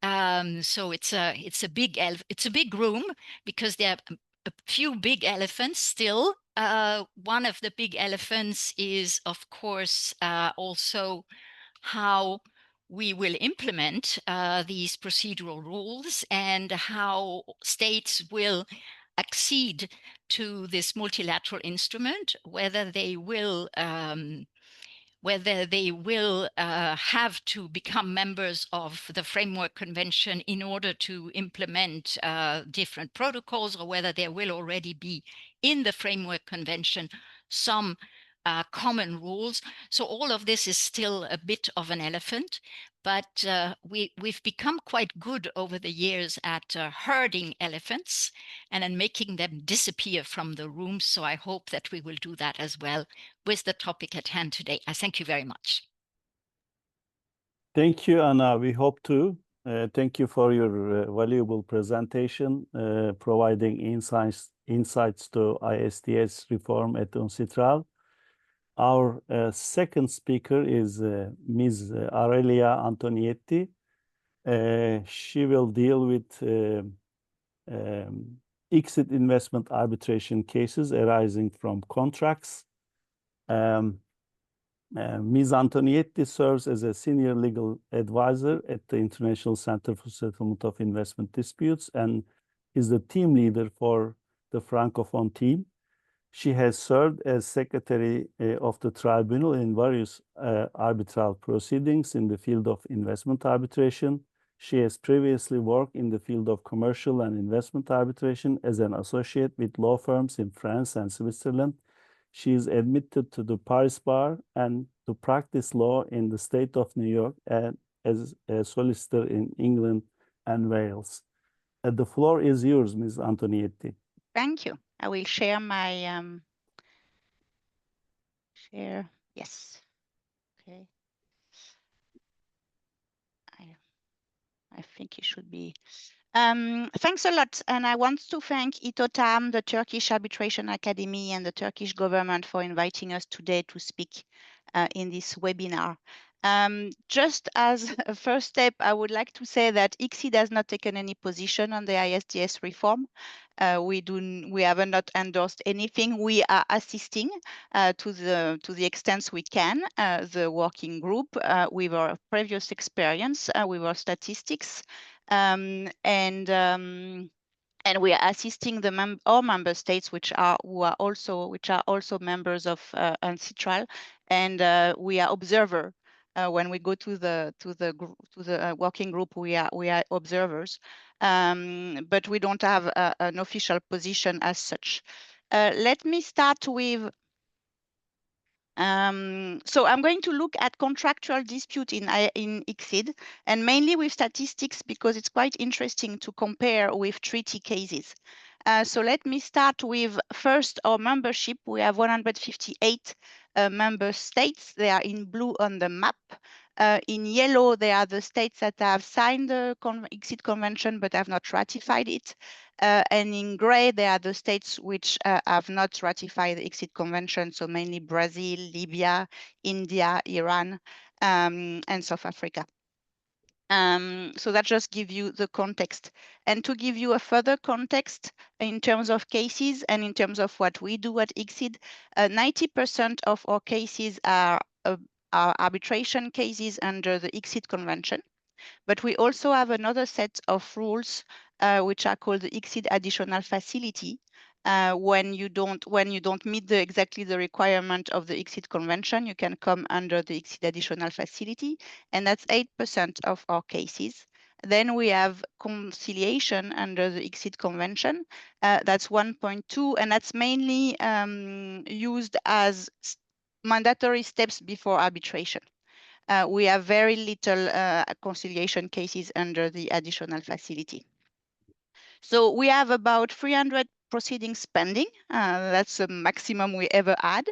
So it's a big room because there are a few big elephants still. One of the big elephants is, of course, also how we will implement these procedural rules and how states will accede to this multilateral instrument, whether they will have to become members of the Framework Convention in order to implement different protocols, or whether there will already be in the Framework Convention some common rules. So all of this is still a bit of an elephant, but we've become quite good over the years at herding elephants and then making them disappear from the room. So I hope that we will do that as well with the topic at hand today. I thank you very much. Thank you, Anna. We hope to. Thank you for your valuable presentation, providing insights to ISDS reform at UNCITRAL. Our second speaker is Ms. Aurelia Antonietti. She will deal with ICSID investment arbitration cases arising from contracts. Ms. Antonietti serves as a senior legal advisor at the International Center for Settlement of Investment Disputes and is the team leader for the Francophone team. She has served as secretary of the tribunal in various arbitral proceedings in the field of investment arbitration. She has previously worked in the field of commercial and investment arbitration as an associate with law firms in France and Switzerland. She is admitted to the Paris Bar and to practice law in the state of New York and as a solicitor in England and Wales. The floor is yours, Ms. Antonietti. Thank you. I will share my share. Yes. Okay. I think it should be. Thanks a lot. And I want to thank İTOTAM, the Turkish Arbitration Academy, and the Turkish government for inviting us today to speak in this webinar. Just as a first step, I would like to say that ICSID has not taken any position on the ISDS reform. We have not endorsed anything. We are assisting to the extent we can the working group with our previous experience, with our statistics, and we are assisting our member states, which are also members of UNCITRAL, and we are observer. When we go to the working group, we are observers, but we don't have an official position as such. Let me start with. So I'm going to look at contractual dispute in ICSID, and mainly with statistics because it's quite interesting to compare with treaty cases. So let me start with first our membership. We have 158 member states. They are in blue on the map. In yellow, they are the states that have signed the ICSID convention but have not ratified it. And in gray, they are the states which have not ratified the ICSID convention, so mainly Brazil, Libya, India, Iran, and South Africa. So that just gives you the context. And to give you a further context in terms of cases and in terms of what we do at ICSID, 90% of our cases are arbitration cases under the ICSID convention. But we also have another set of rules which are called the ICSID additional facility. When you don't meet exactly the requirement of the ICSID convention, you can come under the ICSID additional facility, and that's 8% of our cases. Then we have conciliation under the ICSID convention. That's 1.2, and that's mainly used as mandatory steps before arbitration. We have very little conciliation cases under the additional facility. So we have about 300 proceedings pending. That's the maximum we ever had.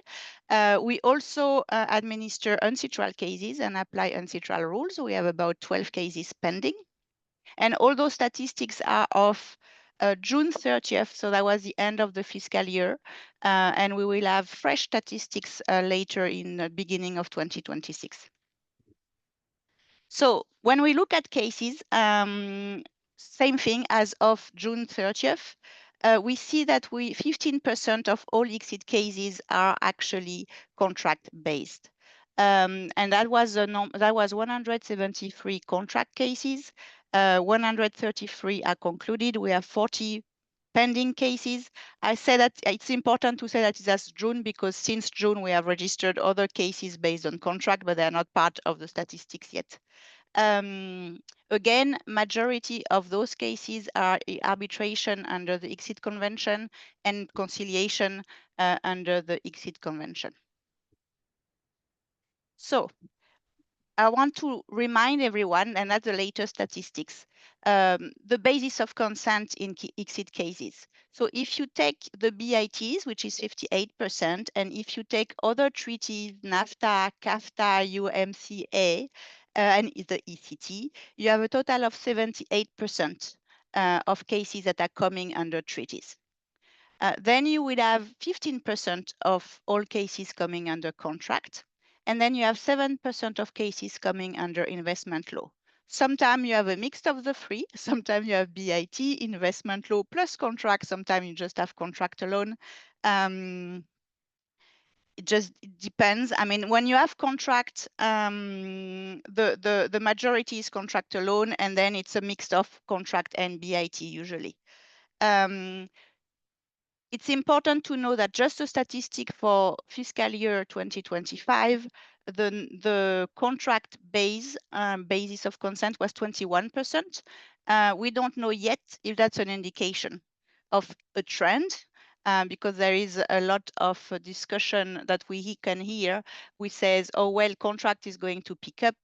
We also administer UNCITRAL cases and apply UNCITRAL rules. We have about 12 cases pending. And all those statistics are of June 30th, so that was the end of the fiscal year. And we will have fresh statistics later in the beginning of 2026. So when we look at cases, same thing as of June 30th, we see that 15% of all ICSID cases are actually contract-based. And that was 173 contract cases. 133 are concluded. We have 40 pending cases. I say that it's important to say that it's as June because since June we have registered other cases based on contract, but they are not part of the statistics yet. Again, majority of those cases are arbitration under the ICSID convention and conciliation under the ICSID convention. So I want to remind everyone, and that's the latest statistics, the basis of consent in ICSID cases. So if you take the BITs, which is 58%, and if you take other treaties, NAFTA, CAFTA, UMCA, and the ECT, you have a total of 78% of cases that are coming under treaties. Then you would have 15% of all cases coming under contract. And then you have 7% of cases coming under investment law. Sometimes you have a mix of the three. Sometimes you have BIT, investment law plus contract. Sometimes you just have contract alone. It just depends. I mean, when you have contract, the majority is contract alone, and then it's a mix of contract and BIT usually. It's important to know that just a statistic for fiscal year 2025, the contract basis of consent was 21%. We don't know yet if that's an indication of a trend, because there is a lot of discussion that we can hear, which says, oh, well, contract is going to pick up,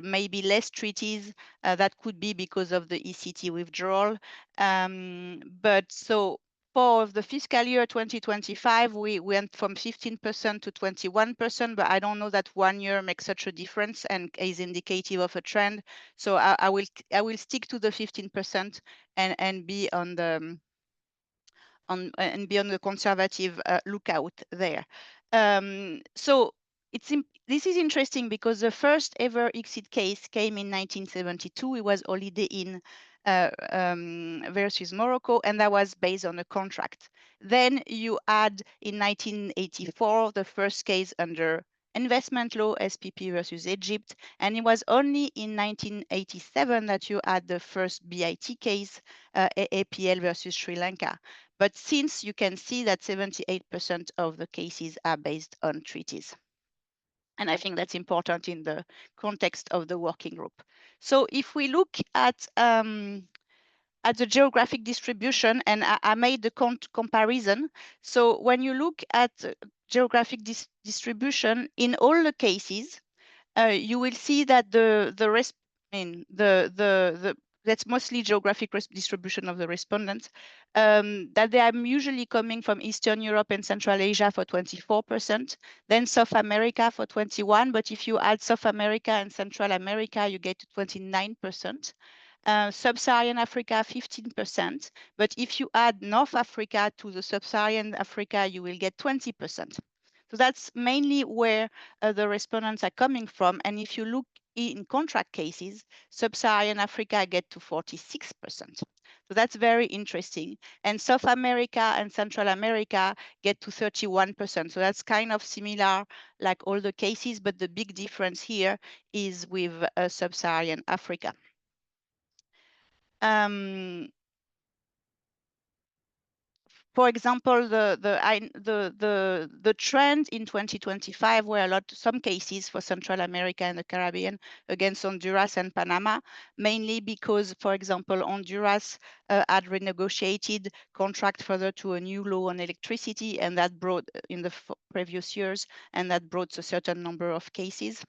maybe less treaties. That could be because of the ECT withdrawal. But so for the fiscal year 2025, we went from 15% to 21%, but I don't know that 1 year makes such a difference and is indicative of a trend. So I will stick to the 15% and be on the conservative lookout there. So this is interesting because the first ever ICSID case came in 1972. It was Holiday Inn versus Morocco, and that was based on a contract. Then you add in 1984 the first case under investment law, SPP versus Egypt, and it was only in 1987 that you had the first BIT case, APL versus Sri Lanka. But since you can see that 78% of the cases are based on treaties. And I think that's important in the context of the working group. So if we look at the geographic distribution, and I made the comparison. So when you look at geographic distribution in all the cases, you will see that that's mostly geographic distribution of the respondents, that they are usually coming from Eastern Europe and Central Asia for 24%, then South America for 21%, but if you add South America and Central America, you get to 29%. Sub-Saharan Africa, 15%, but if you add North Africa to the Sub-Saharan Africa, you will get 20%. So that's mainly where the respondents are coming from. And if you look in contract cases, Sub-Saharan Africa get to 46%. So that's very interesting. And South America and Central America get to 31%. So that's kind of similar like all the cases, but the big difference here is with Sub-Saharan Africa. For example, the trend in 2025 were some cases for Central America and the Caribbean against Honduras and Panama, mainly because, for example, Honduras had renegotiated contract further to a new law on electricity, and that brought in the previous years, and that brought a certain number of cases,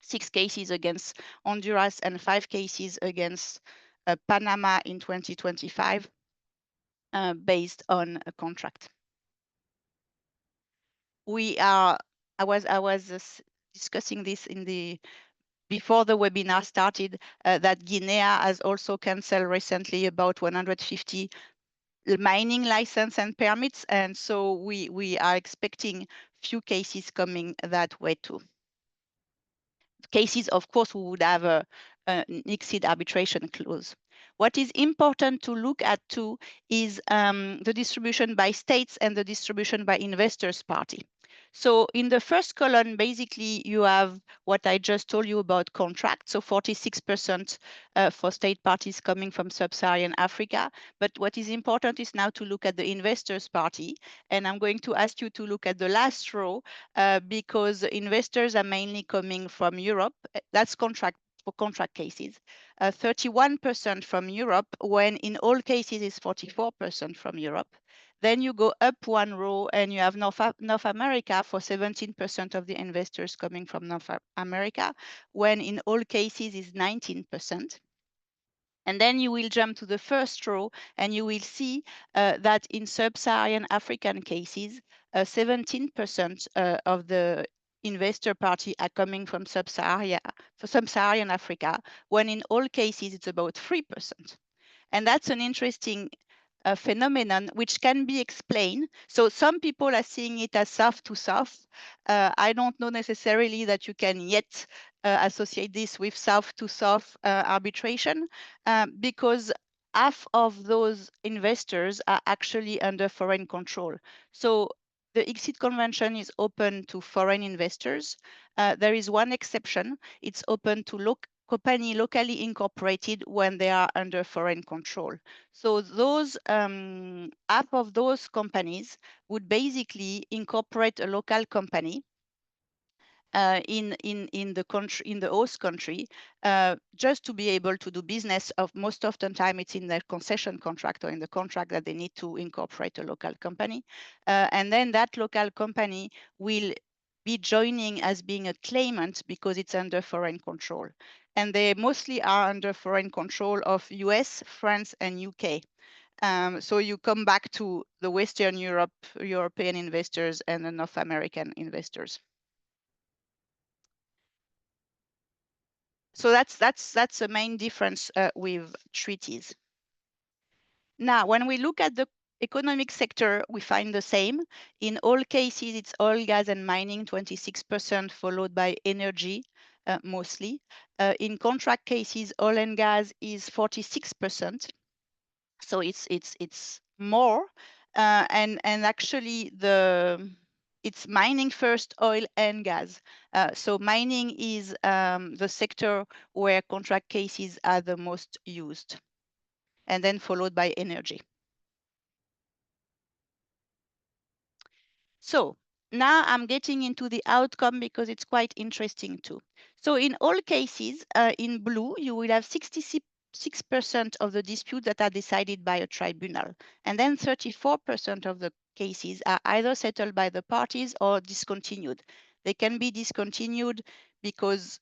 6 cases against Honduras and 5 cases against Panama in 2025. Based on a contract. I was discussing this before the webinar started, that Guinea has also canceled recently about 150 mining license and permits, and so we are expecting few cases coming that way too. Cases, of course, we would have an ICSID arbitration clause. What is important to look at too is the distribution by states and the distribution by investors party. So in the first column, basically, you have what I just told you about contracts, so 46% for state parties coming from Sub-Saharan Africa. But what is important is now to look at the investors party. And I'm going to ask you to look at the last row because investors are mainly coming from Europe. That's contract for contract cases. 31% from Europe, when in all cases it's 44% from Europe. Then you go up one row and you have North America for 17% of the investors coming from North America, when in all cases is 19%. And then you will jump to the first row and you will see that in sub-Saharan African cases, 17% of the investor party are coming from sub-Saharan Africa, when in all cases it's about 3%. And that's an interesting phenomenon which can be explained. So some people are seeing it as soft to soft. I don't know necessarily that you can yet associate this with soft to soft arbitration, because half of those investors are actually under foreign control. So the ICSID convention is open to foreign investors. There is one exception. It's open to company locally incorporated when they are under foreign control. So those half of those companies would basically incorporate a local company in the country, in the host country, just to be able to do business. Of most often time it's in their concession contract or in the contract that they need to incorporate a local company, and then that local company will be joining as being a claimant because it's under foreign control. And they mostly are under foreign control of US, France, and UK. So you come back to the Western European investors and the North American investors. So that's the main difference with treaties. Now, when we look at the economic sector, we find the same. In all cases, it's oil, gas, and mining, 26%, followed by energy, mostly. In contract cases, oil and gas is 46%. So it's more, and actually it's mining first, oil and gas. So mining is the sector where contract cases are the most used, and then followed by energy. So now I'm getting into the outcome because it's quite interesting too. So in all cases, in blue, you will have 66% of the disputes that are decided by a tribunal. And then 34% of the cases are either settled by the parties or discontinued. They can be discontinued because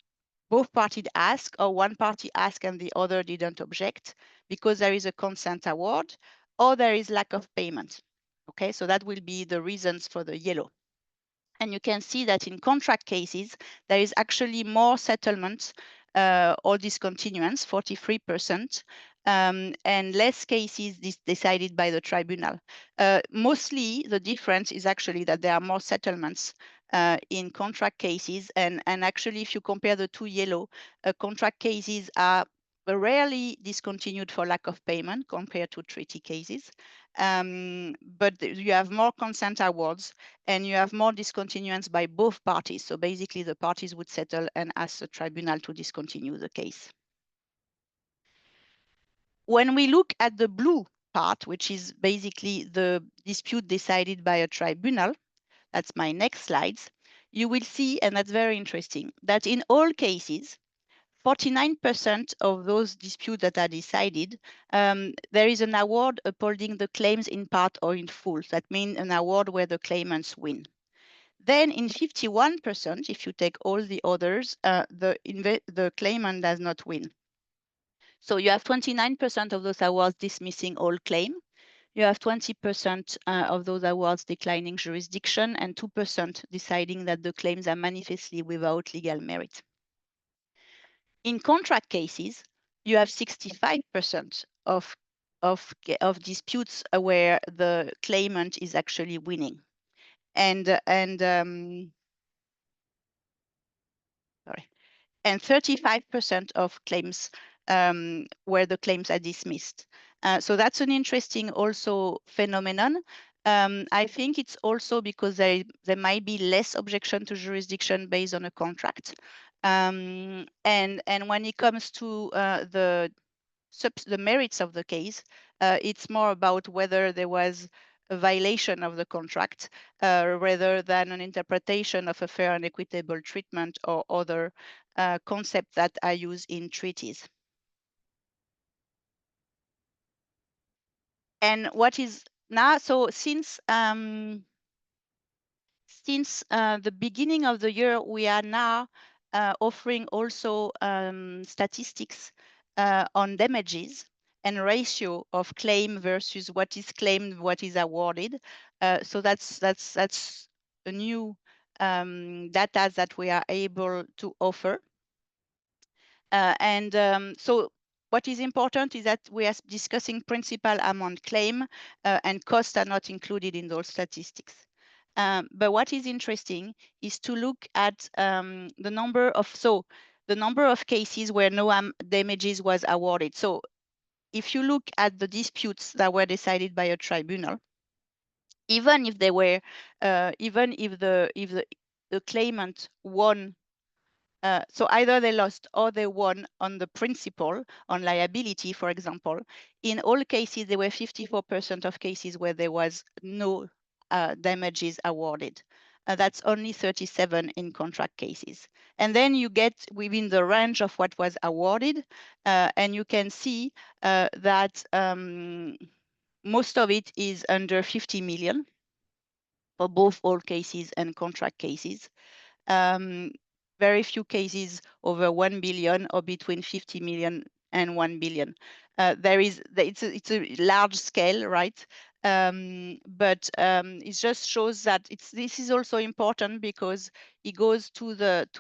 both parties ask, or one party asked and the other didn't object, because there is a consent award, or there is lack of payment. Okay, so that will be the reasons for the yellow. And you can see that in contract cases, there is actually more settlements or discontinuance, 43%, and less cases decided by the tribunal. Mostly the difference is actually that there are more settlements in contract cases. And actually, if you compare the two yellow, contract cases are rarely discontinued for lack of payment compared to treaty cases. But you have more consent awards and you have more discontinuance by both parties. So basically the parties would settle and ask the tribunal to discontinue the case. When we look at the blue part, which is basically the dispute decided by a tribunal, that's my next slides, you will see, and that's very interesting, that in all cases, 49% of those disputes that are decided, there is an award upholding the claims in part or in full. That means an award where the claimants win. Then in 51%, if you take all the others, the claimant does not win. So you have 29% of those awards dismissing all claim. You have 20% of those awards declining jurisdiction, and 2% deciding that the claims are manifestly without legal merit. In contract cases, you have 65% of disputes where the claimant is actually winning, and 35% of claims where the claims are dismissed. So that's an interesting also phenomenon. I think it's also because there might be less objection to jurisdiction based on a contract. And when it comes to the merits of the case, it's more about whether there was a violation of the contract rather than an interpretation of a fair and equitable treatment or other concepts that are used in treaties. And what is now, so since the beginning of the year, we are now offering also statistics on damages and ratio of claim versus what is claimed, what is awarded. So that's a new data that we are able to offer. So what is important is that we are discussing principal amount claim and costs are not included in those statistics. But what is interesting is to look at the number of cases where no damages was awarded. So if you look at the disputes that were decided by a tribunal, even if they were, even if the claimant won, so either they lost or they won on the principle, on liability, for example. In all cases, there were 54% of cases where there was no damages awarded. That's only 37 in contract cases. And then you get within the range of what was awarded, and you can see that most of it is under 50 million for both all cases and contract cases. Very few cases over 1 billion or between 50 million and 1 billion. It's a large scale, right? But it just shows that this is also important because it goes to the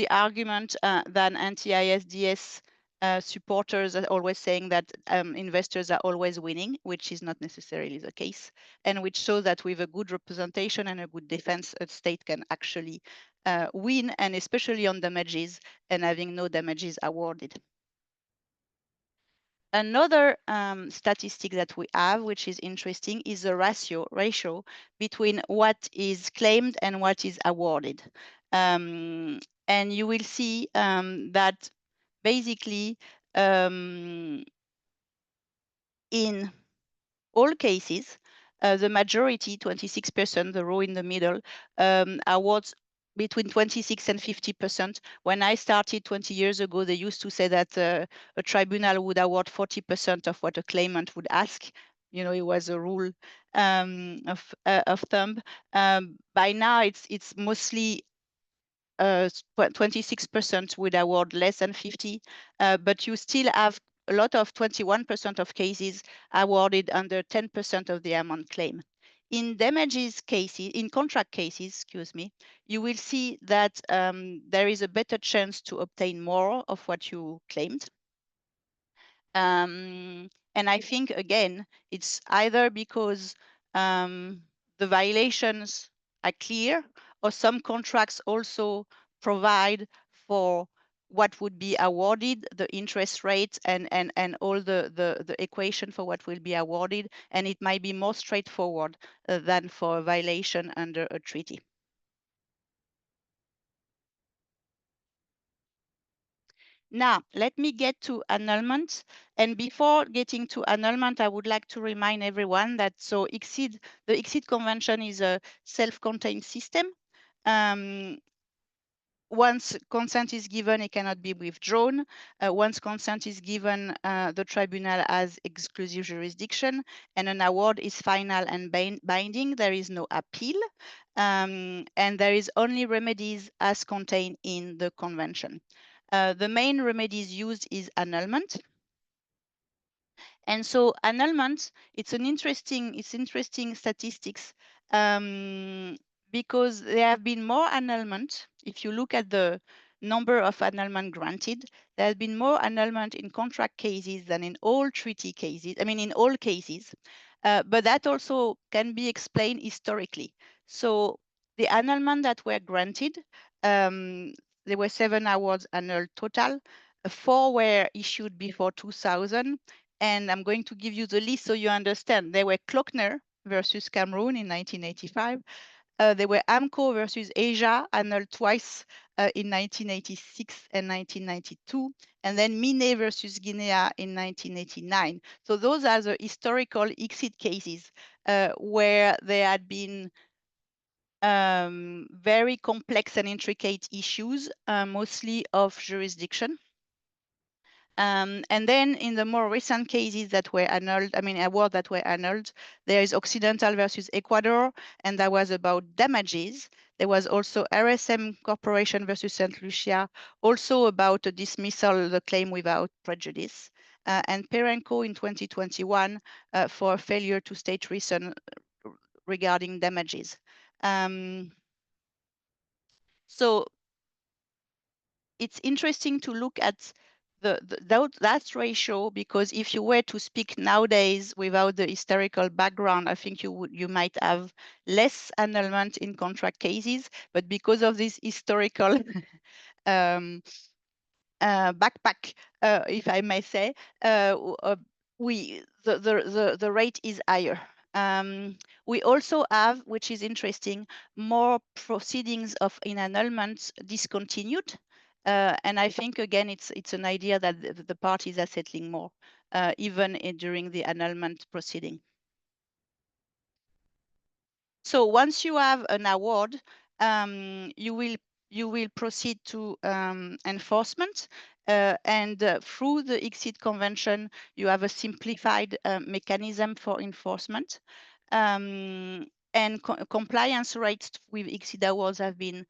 argument that anti-ISDS supporters are always saying that investors are always winning, which is not necessarily the case, and which shows that with a good representation and a good defense, a state can actually win, and especially on damages and having no damages awarded. Another statistic that we have, which is interesting, is the ratio between what is claimed and what is awarded. And you will see that basically in all cases, the majority, 26%, the row in the middle, awards between 26 and 50%. When I started 20 years ago, they used to say that a tribunal would award 40% of what a claimant would ask. You know, it was a rule of thumb. By now, it's mostly 26% would award less than 50, but you still have a lot of 21% of cases awarded under 10% of the amount claimed. In damages cases, in contract cases, excuse me, you will see that there is a better chance to obtain more of what you claimed. And I think, again, it's either because the violations are clear, or some contracts also provide for what would be awarded, the interest rate and all the equation for what will be awarded, and it might be more straightforward than for a violation under a treaty. Now, let me get to annulment. And before getting to annulment, I would like to remind everyone that the ICSID Convention is a self-contained system. Once consent is given, it cannot be withdrawn. Once consent is given, the tribunal has exclusive jurisdiction, and an award is final and binding. There is no appeal, and there is only remedies as contained in the convention. The main remedies used is annulment. And so annulment, it's interesting statistics because there have been more annulment. If you look at the number of annulment granted, there has been more annulment in contract cases than in all treaty cases, in all cases. But that also can be explained historically. So the annulment that were granted, there were 7 awards annulled total. 4 were issued before 2000. And I'm going to give you the list so you understand. There were Klockner versus Cameroon in 1985. There were AMCO versus Asia, annulled twice in 1986 and 1992. And then Mine versus Guinea in 1989. So those are the historical ICSID cases where there had been very complex and intricate issues, mostly of jurisdiction. And then in the more recent cases that were annulled, awards that were annulled, there is Occidental versus Ecuador, and that was about damages. There was also RSM Corporation versus St. Lucia, also about a dismissal of the claim without prejudice. And Perenco in 2021 for failure to state reason regarding damages. So it's interesting to look at that ratio, because if you were to speak nowadays without the historical background, I think you might have less annulment in contract cases. But because of this historical backpack, if I may say, the rate is higher. We also have, which is interesting, more proceedings in annulment discontinued. And I think, again, it's an idea that the parties are settling more, even during the annulment proceeding. So once you have an award, you will proceed to enforcement. And through the ICSID convention, you have a simplified mechanism for enforcement. And compliance rates with ICSID awards have been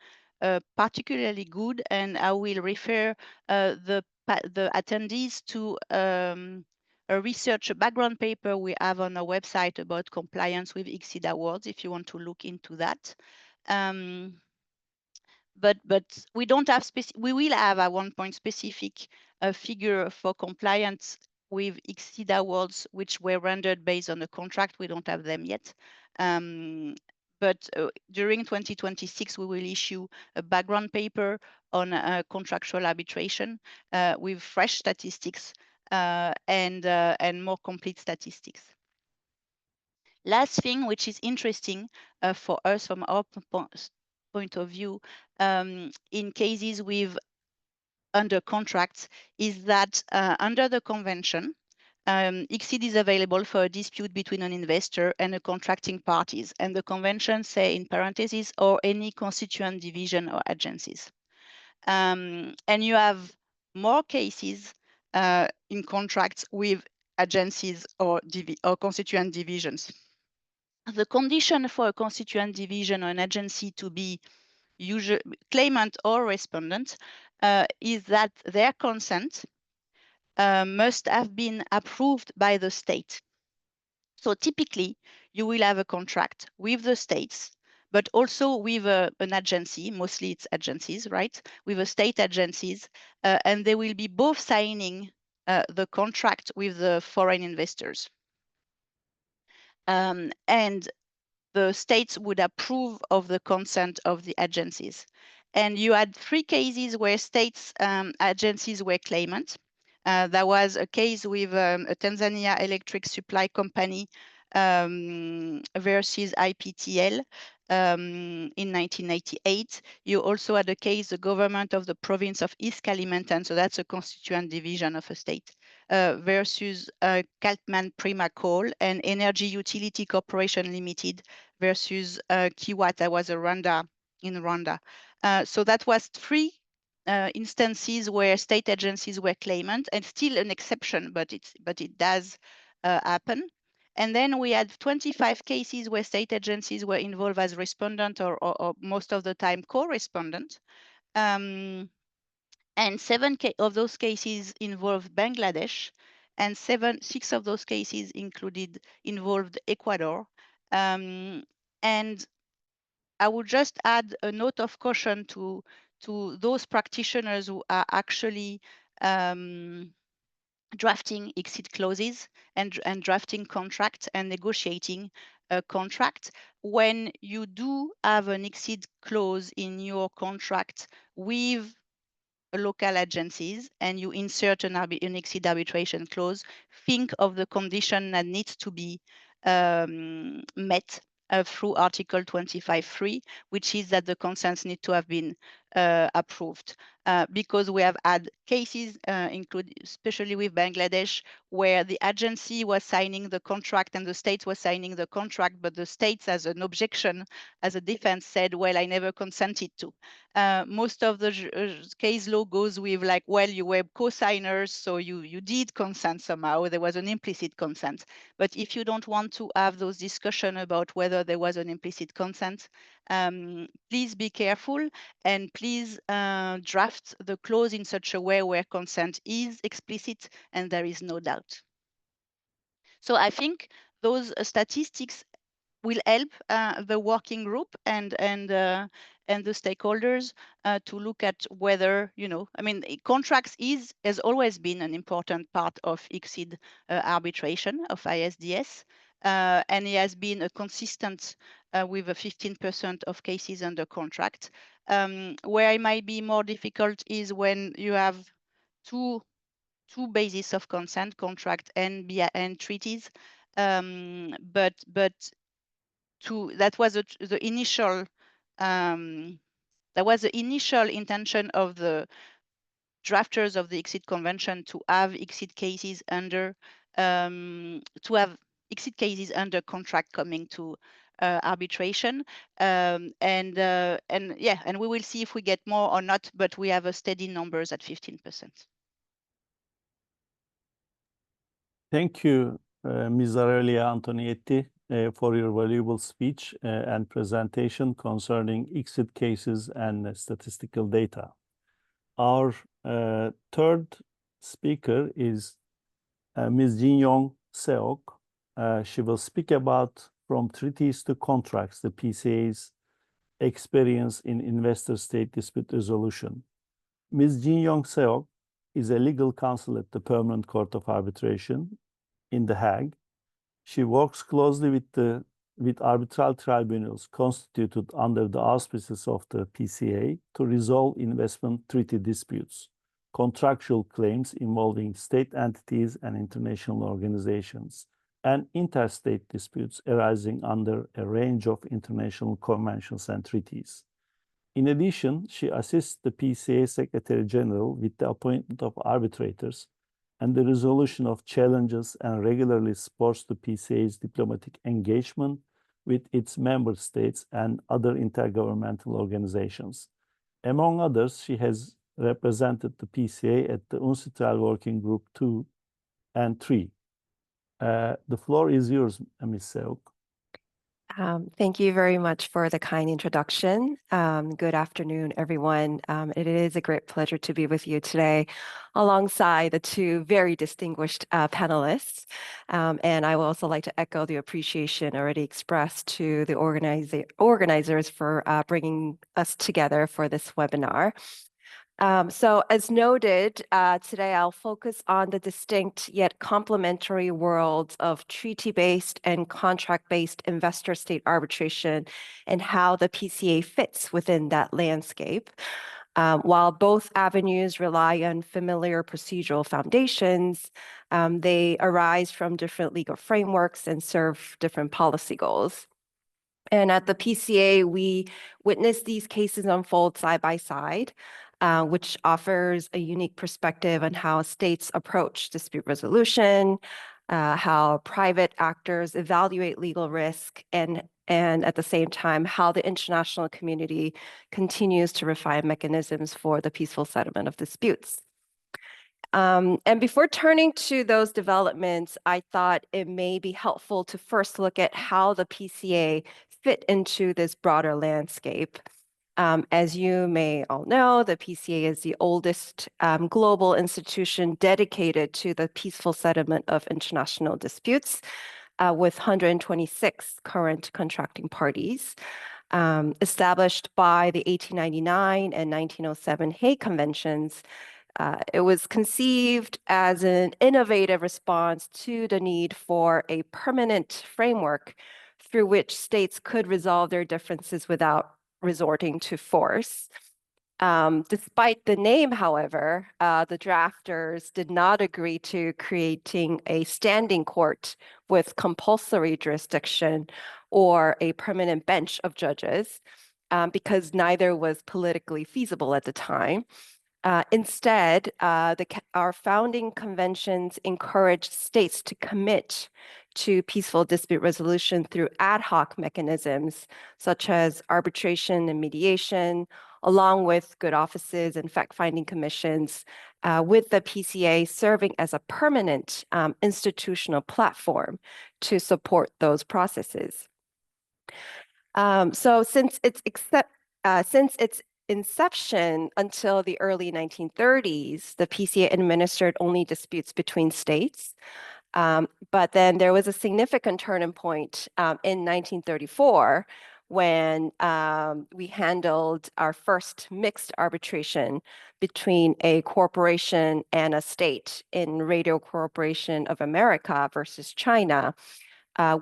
particularly good, and I will refer the attendees to a background paper we have on our website about compliance with ICSID awards, if you want to look into that. But we don't have we will have at one point specific figure for compliance with ICSID awards, which were rendered based on the contract. We don't have them yet. But during 2026, we will issue a background paper on contractual arbitration with fresh statistics and more complete statistics. Last thing, which is interesting for us from our point of view, in cases with under contracts, is that under the convention, ICSID is available for a dispute between an investor and a contracting parties, and the convention say in parentheses, or any constituent division or agencies. And you have more cases in contracts with agencies or constituent divisions. The condition for a constituent division or an agency to be claimant or respondent is that their consent must have been approved by the state. So typically, you will have a contract with the states, but also with an agency, mostly it's agencies, right? With the state agencies, and they will be both signing the contract with the foreign investors. And the states would approve of the consent of the agencies. And you had 3 cases where states agencies were claimant. There was a case with a Tanzania electric supply company versus IPTL in 1998. You also had a case, the government of the province of East Kalimantan, so that's a constituent division of a state, versus Kaltman Prima Coal and Energy Utility Corporation Limited versus Kiwata, was a Rwanda in Rwanda. So that was 3 instances where state agencies were claimant, and still an exception, but it does happen. And then we had 25 cases where state agencies were involved as respondent or most of the time co-respondent. And 7 of those cases involved Bangladesh, and 6 of those cases involved Ecuador. And I would just add a note of caution to those practitioners who are actually drafting ICSID clauses and drafting contracts and negotiating a contract. When you do have an ICSID clause in your contract with local agencies and you insert an ICSID arbitration clause, think of the condition that needs to be met through Article 25.3, which is that the consents need to have been approved. because we have had cases, especially with Bangladesh, where the agency was signing the contract and the states was signing the contract, but the states, as an objection, as a defense, said, well, I never consented to. Most of the case law goes with like, well, you were co-signers, so you did consent somehow. There was an implicit consent. But if you don't want to have those discussions about whether there was an implicit consent, please be careful and please draft the clause in such a way where consent is explicit and there is no doubt. So I think those statistics will help the working group and the stakeholders to look at whether, I mean, contracts has always been an important part of ICSID arbitration of ISDS, and it has been a consistent with a 15% of cases under contract. Where it might be more difficult is when you have two bases of consent, contract and treaties, but that was the initial intention of the drafters of the ICSID convention to have ICSID cases under contract coming to arbitration, and we will see if we get more or not, but we have a steady numbers at 15%. Thank you, Ms. Aurelia Antonietti, for your valuable speech and presentation concerning ICSID cases and statistical data. Our third speaker is Ms. Jin-Yong Seok. She will speak about From Treaties to Contracts, the PCA's experience in investor-state dispute resolution. Ms. Jin-Yong Seok is a legal counsel at the Permanent Court of Arbitration in The Hague. She works closely with arbitral tribunals constituted under the auspices of the PCA to resolve investment treaty disputes, contractual claims involving state entities and international organizations, and interstate disputes arising under a range of international conventions and treaties. In addition, she assists the PCA Secretary General with the appointment of arbitrators and the resolution of challenges, and regularly supports the PCA's diplomatic engagement with its member states and other intergovernmental organizations. Among others, she has represented the PCA at the UNCITRAL Working Group 2 and 3. The floor is yours, Ms. Seok. Thank you very much for the kind introduction. Good afternoon, everyone. It is a great pleasure to be with you today alongside the two very distinguished panelists. And I would also like to echo the appreciation already expressed to the organizers for bringing us together for this webinar. So as noted, today I'll focus on the distinct yet complementary worlds of treaty-based and contract-based investor-state arbitration and how the PCA fits within that landscape. While both avenues rely on familiar procedural foundations, they arise from different legal frameworks and serve different policy goals. And at the PCA, we witness these cases unfold side by side, which offers a unique perspective on how states approach dispute resolution, how private actors evaluate legal risk, and at the same time, how the international community continues to refine mechanisms for the peaceful settlement of disputes. And before turning to those developments, I thought it may be helpful to first look at how the PCA fit into this broader landscape. As you may all know, the PCA is the oldest global institution dedicated to the peaceful settlement of international disputes, with 126 current contracting parties. Established by the 1899 and 1907 Hague Conventions, it was conceived as an innovative response to the need for a permanent framework through which states could resolve their differences without resorting to force. Despite the name, however, the drafters did not agree to creating a standing court with compulsory jurisdiction or a permanent bench of judges, because neither was politically feasible at the time. Instead, our founding conventions encouraged states to commit to peaceful dispute resolution through ad hoc mechanisms, such as arbitration and mediation, along with good offices and fact-finding commissions, with the PCA serving as a permanent institutional platform to support those processes. So since its inception until the early 1930s, the PCA administered only disputes between states. But then there was a significant turning point in 1934 when we handled our first mixed arbitration between a corporation and a state in Radio Corporation of America versus China,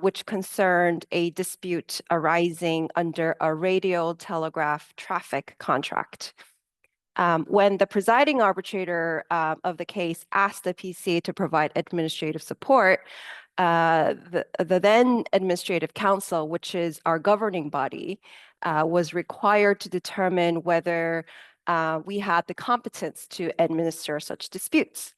which concerned a dispute arising under a radio telegraph traffic contract. When the presiding arbitrator of the case asked the PCA to provide administrative support, the then Administrative Council, which is our governing body, was required to determine whether we had the competence to administer such disputes.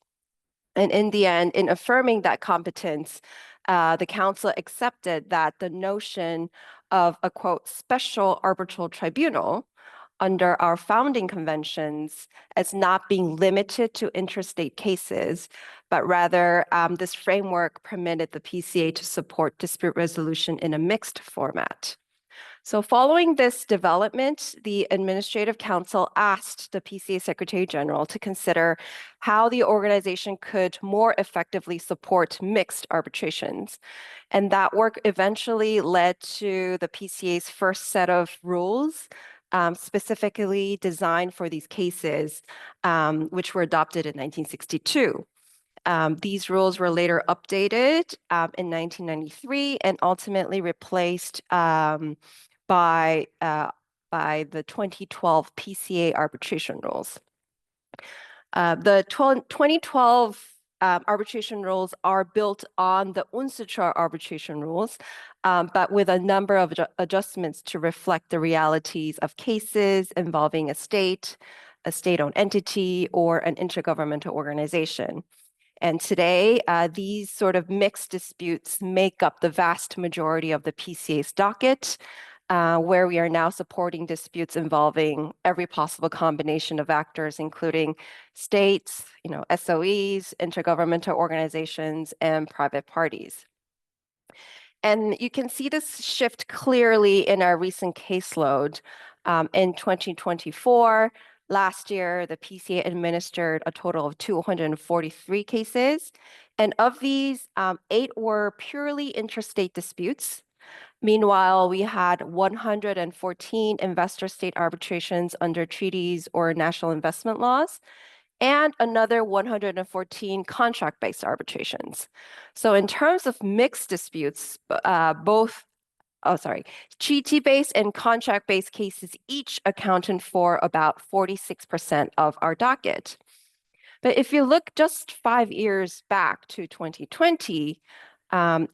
And in the end, in affirming that competence, the council accepted that the notion of a, quote, special arbitral tribunal under our founding conventions as not being limited to interstate cases, but rather this framework permitted the PCA to support dispute resolution in a mixed format. So following this development, the Administrative Council asked the PCA Secretary General to consider how the organization could more effectively support mixed arbitrations. And that work eventually led to the PCA's first set of rules, specifically designed for these cases, which were adopted in 1962. These rules were later updated in 1993 and ultimately replaced by the 2012 PCA arbitration rules. The 2012 arbitration rules are built on the UNCITRAL arbitration rules, but with a number of adjustments to reflect the realities of cases involving a state-owned entity, or an intergovernmental organization. And today, these sort of mixed disputes make up the vast majority of the PCA's docket, where we are now supporting disputes involving every possible combination of actors, including states, SOEs, intergovernmental organizations, and private parties. And you can see this shift clearly in our recent caseload. In 2024, last year, the PCA administered a total of 243 cases. And of these, 8 were purely interstate disputes. Meanwhile, we had 114 investor-state arbitrations under treaties or national investment laws, and another 114 contract-based arbitrations. So in terms of mixed disputes, treaty-based and contract-based cases each accounted for about 46% of our docket. But if you look just 5 years back to 2020,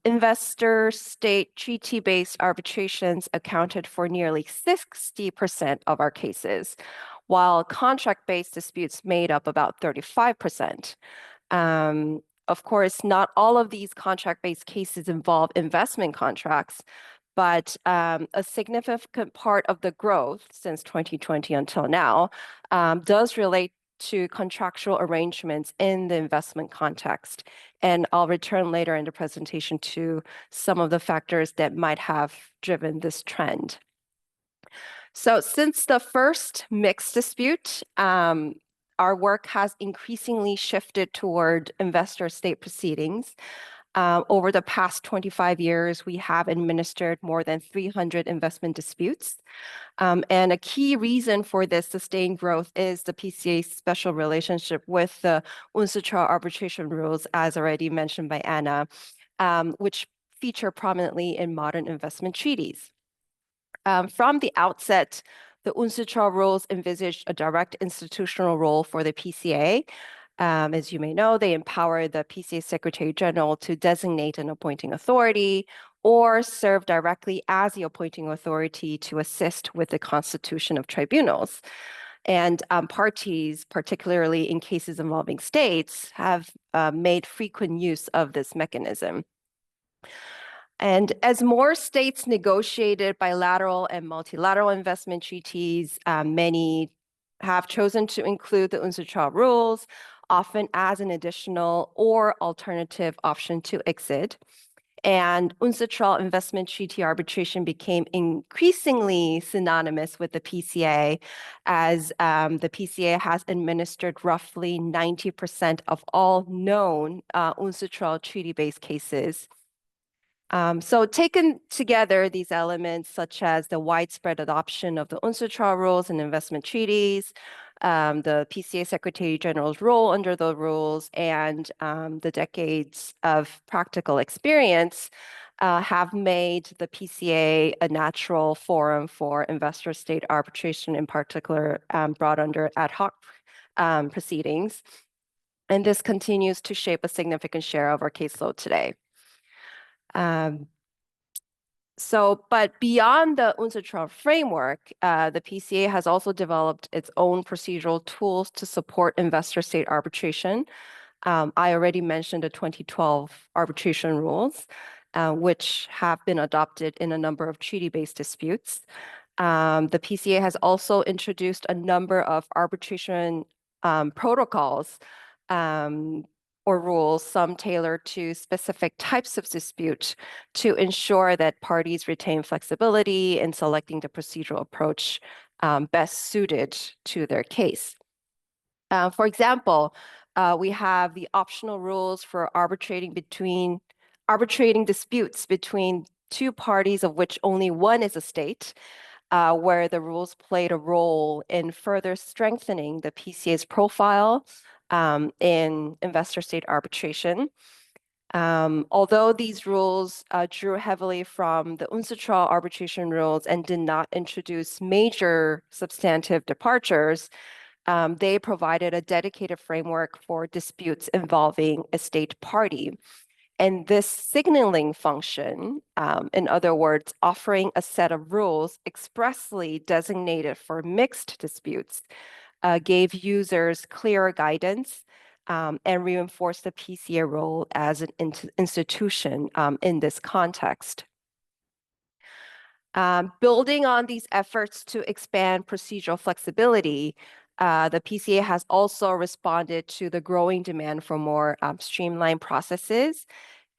investor-state treaty-based arbitrations accounted for nearly 60% of our cases, while contract-based disputes made up about 35%. Of course, not all of these contract-based cases involve investment contracts, but a significant part of the growth since 2020 until now does relate to contractual arrangements in the investment context. And I'll return later in the presentation to some of the factors that might have driven this trend. So since the first mixed dispute, our work has increasingly shifted toward investor-state proceedings. Over the past 25 years, we have administered more than 300 investment disputes. And a key reason for this sustained growth is the PCA's special relationship with the UNCITRAL arbitration rules, as already mentioned by Anna, which feature prominently in modern investment treaties. From the outset, the UNCITRAL rules envisaged a direct institutional role for the PCA. As you may know, they empower the PCA Secretary General to designate an appointing authority or serve directly as the appointing authority to assist with the constitution of tribunals. And parties, particularly in cases involving states, have made frequent use of this mechanism. And as more states negotiated bilateral and multilateral investment treaties, many have chosen to include the UNCITRAL rules, often as an additional or alternative option to ICSID. And UNCITRAL investment treaty arbitration became increasingly synonymous with the PCA, as the PCA has administered roughly 90% of all known UNCITRAL treaty-based cases. So taken together, these elements, such as the widespread adoption of the UNCITRAL rules and investment treaties, the PCA Secretary General's role under the rules, and the decades of practical experience have made the PCA a natural forum for investor-state arbitration, in particular brought under ad hoc proceedings. And this continues to shape a significant share of our caseload today. But beyond the UNCITRAL framework, the PCA has also developed its own procedural tools to support investor-state arbitration. I already mentioned the 2012 arbitration rules, which have been adopted in a number of treaty-based disputes. The PCA has also introduced a number of arbitration protocols or rules, some tailored to specific types of dispute, to ensure that parties retain flexibility in selecting the procedural approach best suited to their case. For example, we have the optional rules for arbitrating disputes between two parties of which only one is a state, where the rules played a role in further strengthening the PCA's profile in investor-state arbitration. Although these rules drew heavily from the UNCITRAL arbitration rules and did not introduce major substantive departures, they provided a dedicated framework for disputes involving a state party. And this signaling function, in other words, offering a set of rules expressly designated for mixed disputes, gave users clearer guidance and reinforced the PCA role as an institution in this context. Building on these efforts to expand procedural flexibility, the PCA has also responded to the growing demand for more streamlined processes.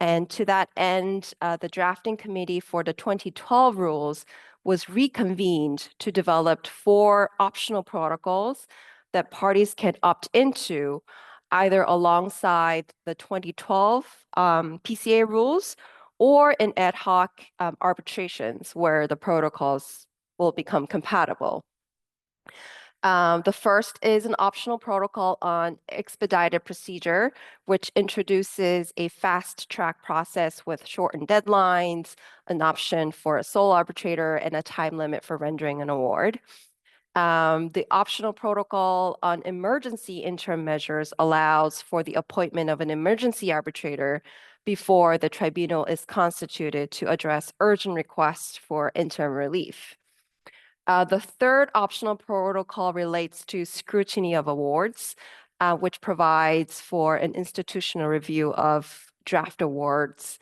And to that end, the drafting committee for the 2012 rules was reconvened to develop 4 optional protocols that parties can opt into, either alongside the 2012 PCA rules or in ad hoc arbitrations where the protocols will become compatible. The first is an optional protocol on expedited procedure, which introduces a fast-track process with shortened deadlines, an option for a sole arbitrator, and a time limit for rendering an award. The optional protocol on emergency interim measures allows for the appointment of an emergency arbitrator before the tribunal is constituted to address urgent requests for interim relief. The third optional protocol relates to scrutiny of awards, which provides for an institutional review of draft awards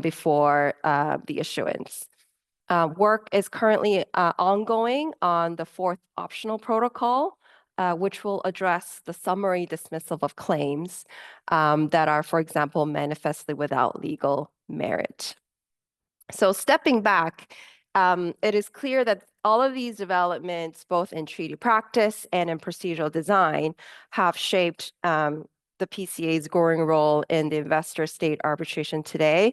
before the issuance. Work is currently ongoing on the 4th optional protocol, which will address the summary dismissal of claims that are, for example, manifestly without legal merit. So stepping back, it is clear that all of these developments, both in treaty practice and in procedural design, have shaped the PCA's growing role in the investor-state arbitration today.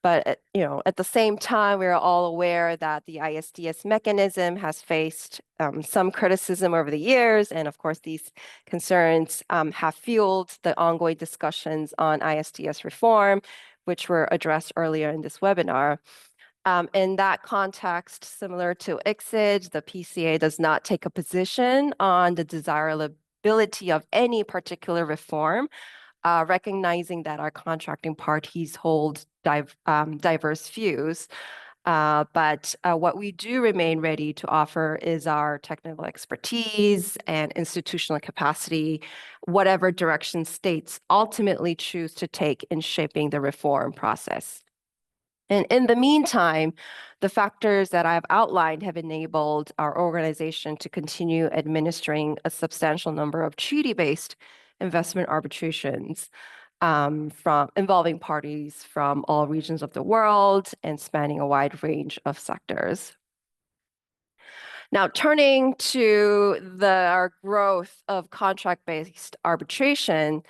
But at the same time, we are all aware that the ISDS mechanism has faced some criticism over the years, and of course, these concerns have fueled the ongoing discussions on ISDS reform, which were addressed earlier in this webinar. In that context, similar to ICSID, the PCA does not take a position on the desirability of any particular reform, recognizing that our contracting parties hold diverse views. But what we do remain ready to offer is our technical expertise and institutional capacity, whatever direction states ultimately choose to take in shaping the reform process. And in the meantime, the factors that I've outlined have enabled our organization to continue administering a substantial number of treaty-based investment arbitrations from involving parties from all regions of the world and spanning a wide range of sectors. Now, turning to our growth of contract-based arbitration,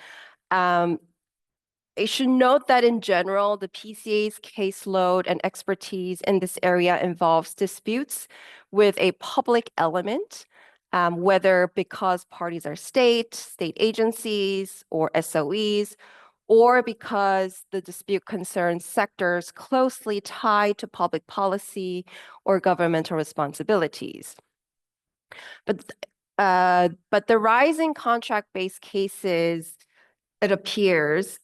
I should note that in general, the PCA's caseload and expertise in this area involves disputes with a public element, whether because parties are state agencies, or SOEs, or because the dispute concerns sectors closely tied to public policy or governmental responsibilities. But the rising contract-based cases, it appears,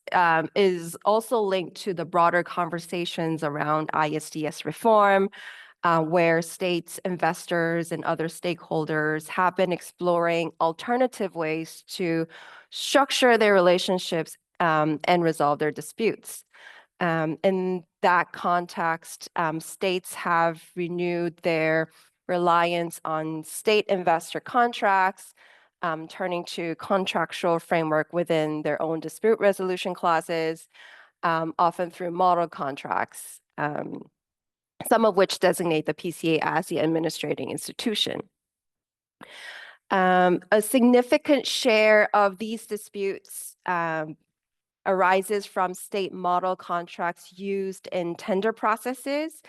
is also linked to the broader conversations around ISDS reform, where states, investors, and other stakeholders have been exploring alternative ways to structure their relationships and resolve their disputes. In that context, states have renewed their reliance on state investor contracts, turning to contractual framework within their own dispute resolution clauses, often through model contracts, some of which designate the PCA as the administrating institution. A significant share of these disputes arises from state model contracts used in tender processes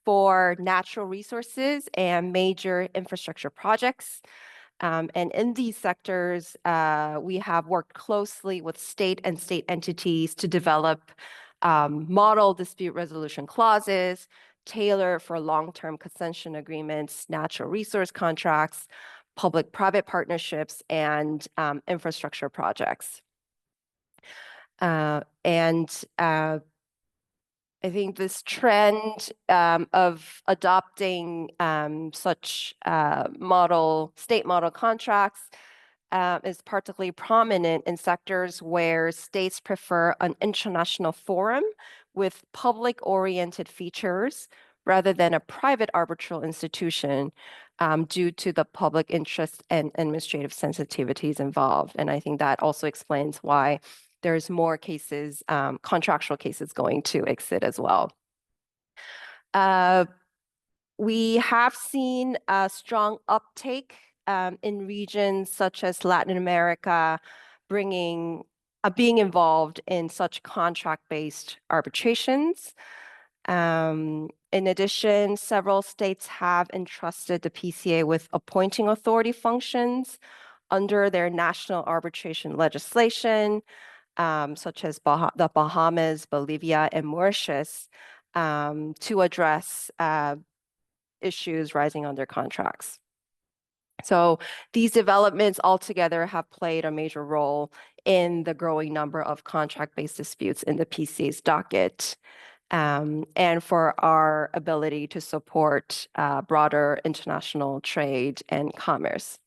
for natural resources and major infrastructure projects. And in these sectors, we have worked closely with state and state entities to develop model dispute resolution clauses tailored for long-term concession agreements, natural resource contracts, public-private partnerships, and infrastructure projects. I think this trend of adopting such state model contracts is particularly prominent in sectors where states prefer an international forum with public-oriented features rather than a private arbitral institution due to the public interest and administrative sensitivities involved. And I think that also explains why there's more cases, contractual cases going to ICSID as well. We have seen a strong uptake in regions such as Latin America, being involved in such contract-based arbitrations. In addition, several states have entrusted the PCA with appointing authority functions under their national arbitration legislation, such as the Bahamas, Bolivia, and Mauritius, to address issues rising on their contracts. So these developments altogether have played a major role in the growing number of contract-based disputes in the PCA's docket, and for our ability to support broader international trade and commerce.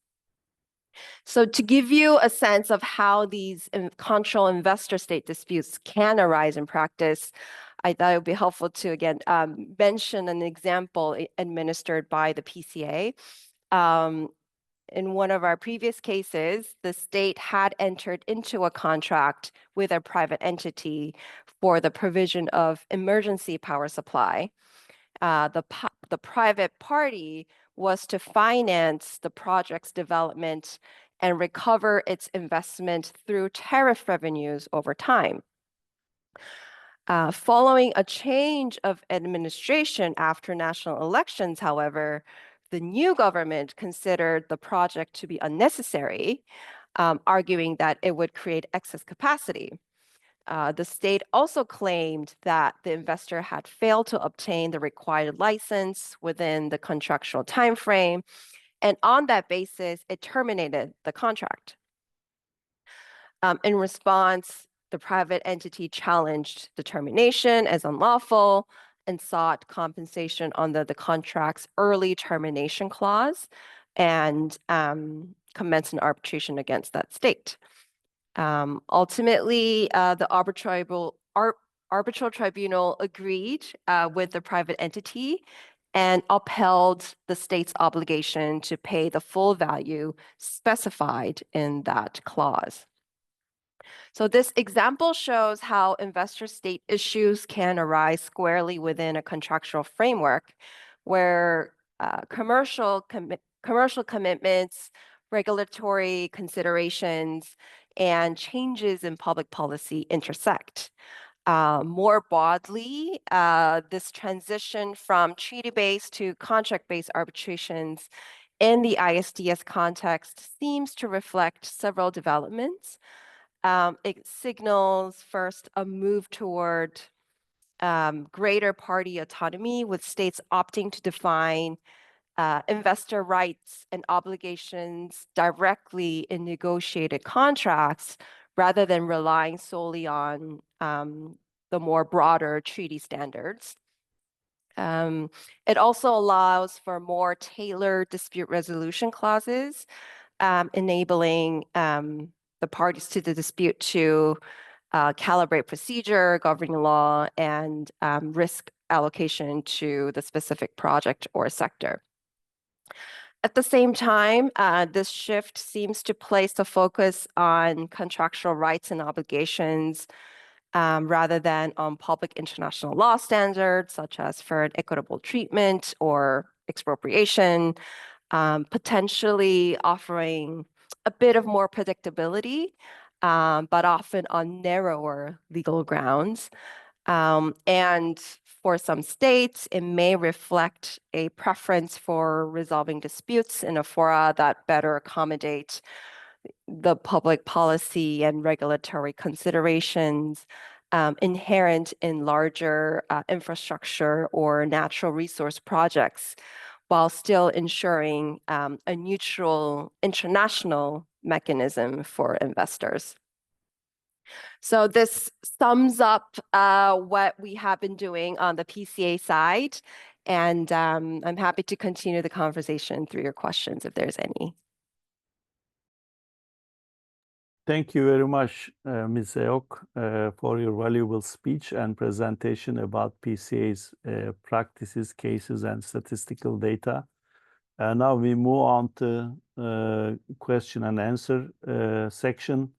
So to give you a sense of how these control investor state disputes can arise in practice, I thought it would be helpful to, again, mention an example administered by the PCA. In one of our previous cases, the state had entered into a contract with a private entity for the provision of emergency power supply. The private party was to finance the project's development and recover its investment through tariff revenues over time. Following a change of administration after national elections, however, the new government considered the project to be unnecessary, arguing that it would create excess capacity. The state also claimed that the investor had failed to obtain the required license within the contractual timeframe, and on that basis, it terminated the contract. In response, the private entity challenged the termination as unlawful and sought compensation under the contract's early termination clause and commenced an arbitration against that state. Ultimately, the arbitral tribunal agreed with the private entity and upheld the state's obligation to pay the full value specified in that clause. So this example shows how investor-state issues can arise squarely within a contractual framework where commercial commitments, regulatory considerations, and changes in public policy intersect. More broadly, this transition from treaty-based to contract-based arbitrations in the ISDS context seems to reflect several developments. It signals first a move toward greater party autonomy, with states opting to define investor rights and obligations directly in negotiated contracts rather than relying solely on the more broader treaty standards. It also allows for more tailored dispute resolution clauses, enabling the parties to the dispute to calibrate procedure, governing law, and risk allocation to the specific project or sector. At the same time, this shift seems to place the focus on contractual rights and obligations rather than on public international law standards, such as for an equitable treatment or expropriation, potentially offering a bit of more predictability, but often on narrower legal grounds. And for some states, it may reflect a preference for resolving disputes in a fora that better accommodate the public policy and regulatory considerations inherent in larger infrastructure or natural resource projects, while still ensuring a neutral international mechanism for investors. So this sums up what we have been doing on the PCA side, and I'm happy to continue the conversation through your questions if there's any. Thank you very much, Ms. Eok, for your valuable speech and presentation about PCA's practices, cases, and statistical data. Now we move on to question and answer section.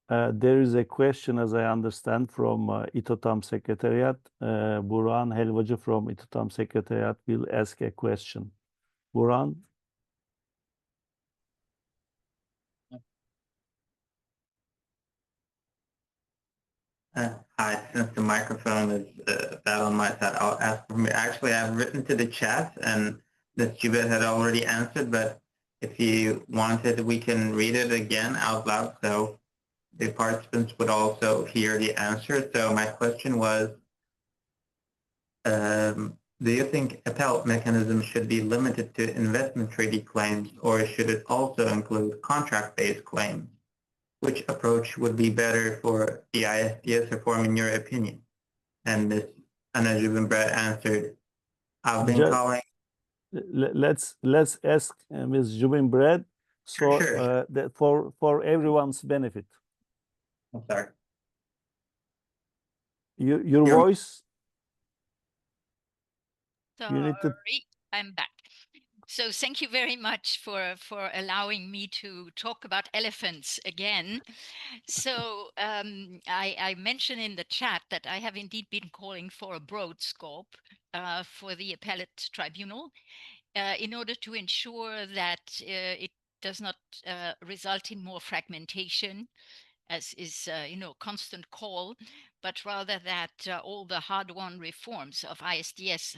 There is a question, as I understand, from İTOTAM Secretariat. Burhan Helvacı from İTOTAM Secretariat will ask a question. Burhan? Hi, since the microphone is bad on my side, I'll ask for me. Actually, I've written to the chat, and Ms. Jubet had already answered, but if you wanted, we can read it again out loud, so the participants would also hear the answer. So my question was, do you think appellate mechanism should be limited to investment treaty claims, or should it also include contract-based claims? Which approach would be better for the ISDS reform, in your opinion? And Ms. Ana Jubinbrad answered, I've been calling. Let's ask Ms. Jubinbrad, so Sure. that for everyone's benefit. I'm sorry. Your voice. Sorry, I'm back. So thank you very much for allowing me to talk about elephants again. So I mentioned in the chat that I have indeed been calling for a broad scope for the appellate tribunal in order to ensure that it does not result in more fragmentation, as is constant call, but rather that all the hard-won reforms of ISDS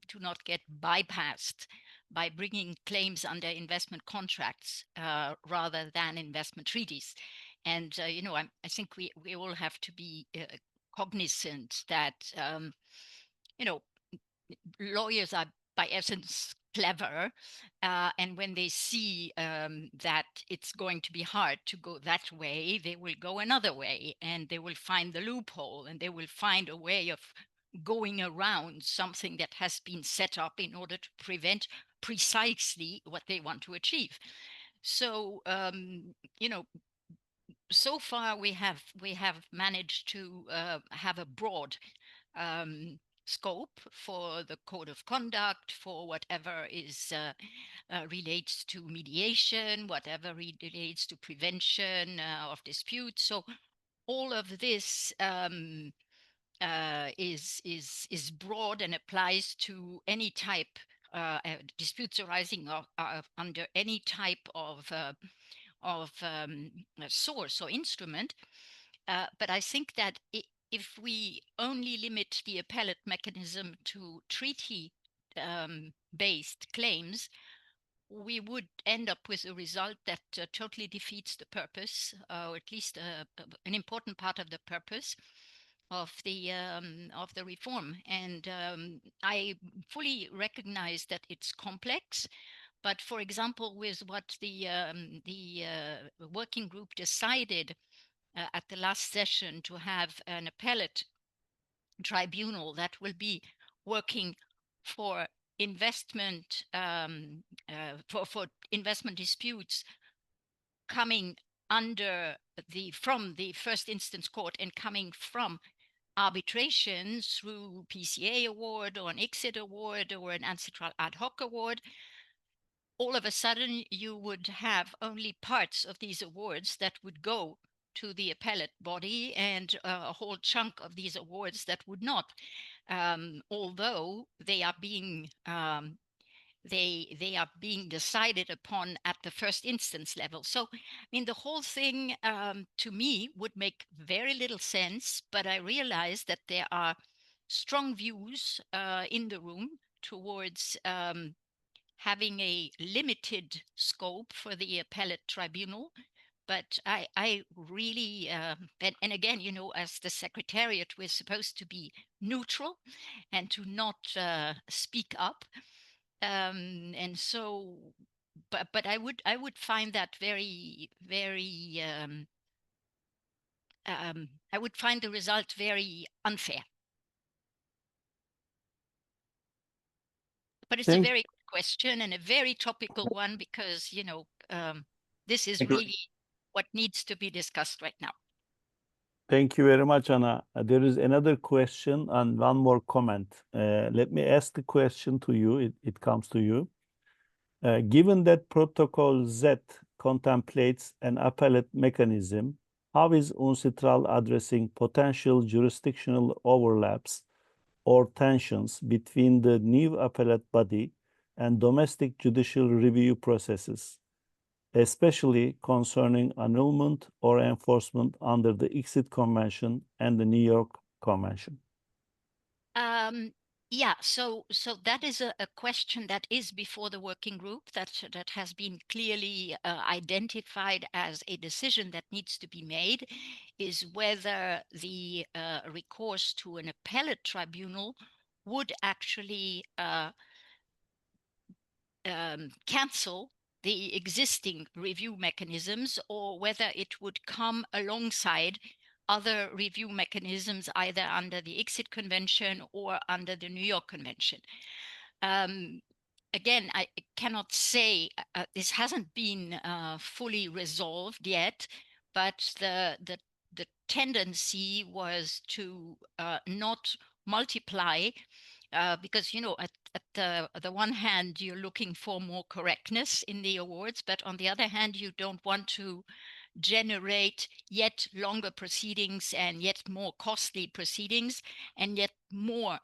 do not get bypassed by bringing claims under investment contracts rather than investment treaties. And I think we all have to be cognizant that lawyers are by essence clever, and when they see that it's going to be hard to go that way, they will go another way, and they will find the loophole, and they will find a way of going around something that has been set up in order to prevent precisely what they want to achieve. So, you know, so far we have managed to have a broad scope for the code of conduct, for whatever is relates to mediation, whatever relates to prevention of disputes. So all of this is broad and applies to any type disputes arising under any type of source or instrument. But I think that if we only limit the appellate mechanism to treaty-based claims, we would end up with a result that totally defeats the purpose, or at least an important part of the purpose of the reform. And I fully recognize that it's complex. But for example, with what the working group decided at the last session, to have an appellate tribunal that will be working for investment for investment disputes coming from the first instance court and coming from arbitration through PCA award or an ICSID award or an UNCITRAL ad hoc award, all of a sudden you would have only parts of these awards that would go to the appellate body, and a whole chunk of these awards that would not, although they are being they are being decided upon at the first instance level. So, I mean, the whole thing to me would make very little sense, but I realize that there are strong views in the room towards having a limited scope for the appellate tribunal. But I really, and again, you know, as the Secretariat, we're supposed to be neutral and to not speak up. And so, but I would find that very, very, I would find the result very unfair. But it's a very good question and a very topical one, because, you know, this is really what needs to be discussed right now. Thank you very much, Anna. There is another question and one more comment. Let me ask the question to you. It comes to you. Given that Protocol Z contemplates an appellate mechanism, how is UNCITRAL addressing potential jurisdictional overlaps or tensions between the new appellate body and domestic judicial review processes, especially concerning annulment or enforcement under the ICSID Convention and the New York Convention? Yeah, so that is a question that is before the working group, that has been clearly identified as a decision that needs to be made, is whether the recourse to an appellate tribunal would actually cancel the existing review mechanisms, or whether it would come alongside other review mechanisms, either under the ICSID Convention or under the New York Convention. Again, I cannot say, this hasn't been fully resolved yet, but the tendency was to not multiply, because, you know, at the one hand, you're looking for more correctness in the awards, but on the other hand, you don't want to generate yet longer proceedings and yet more costly proceedings and yet more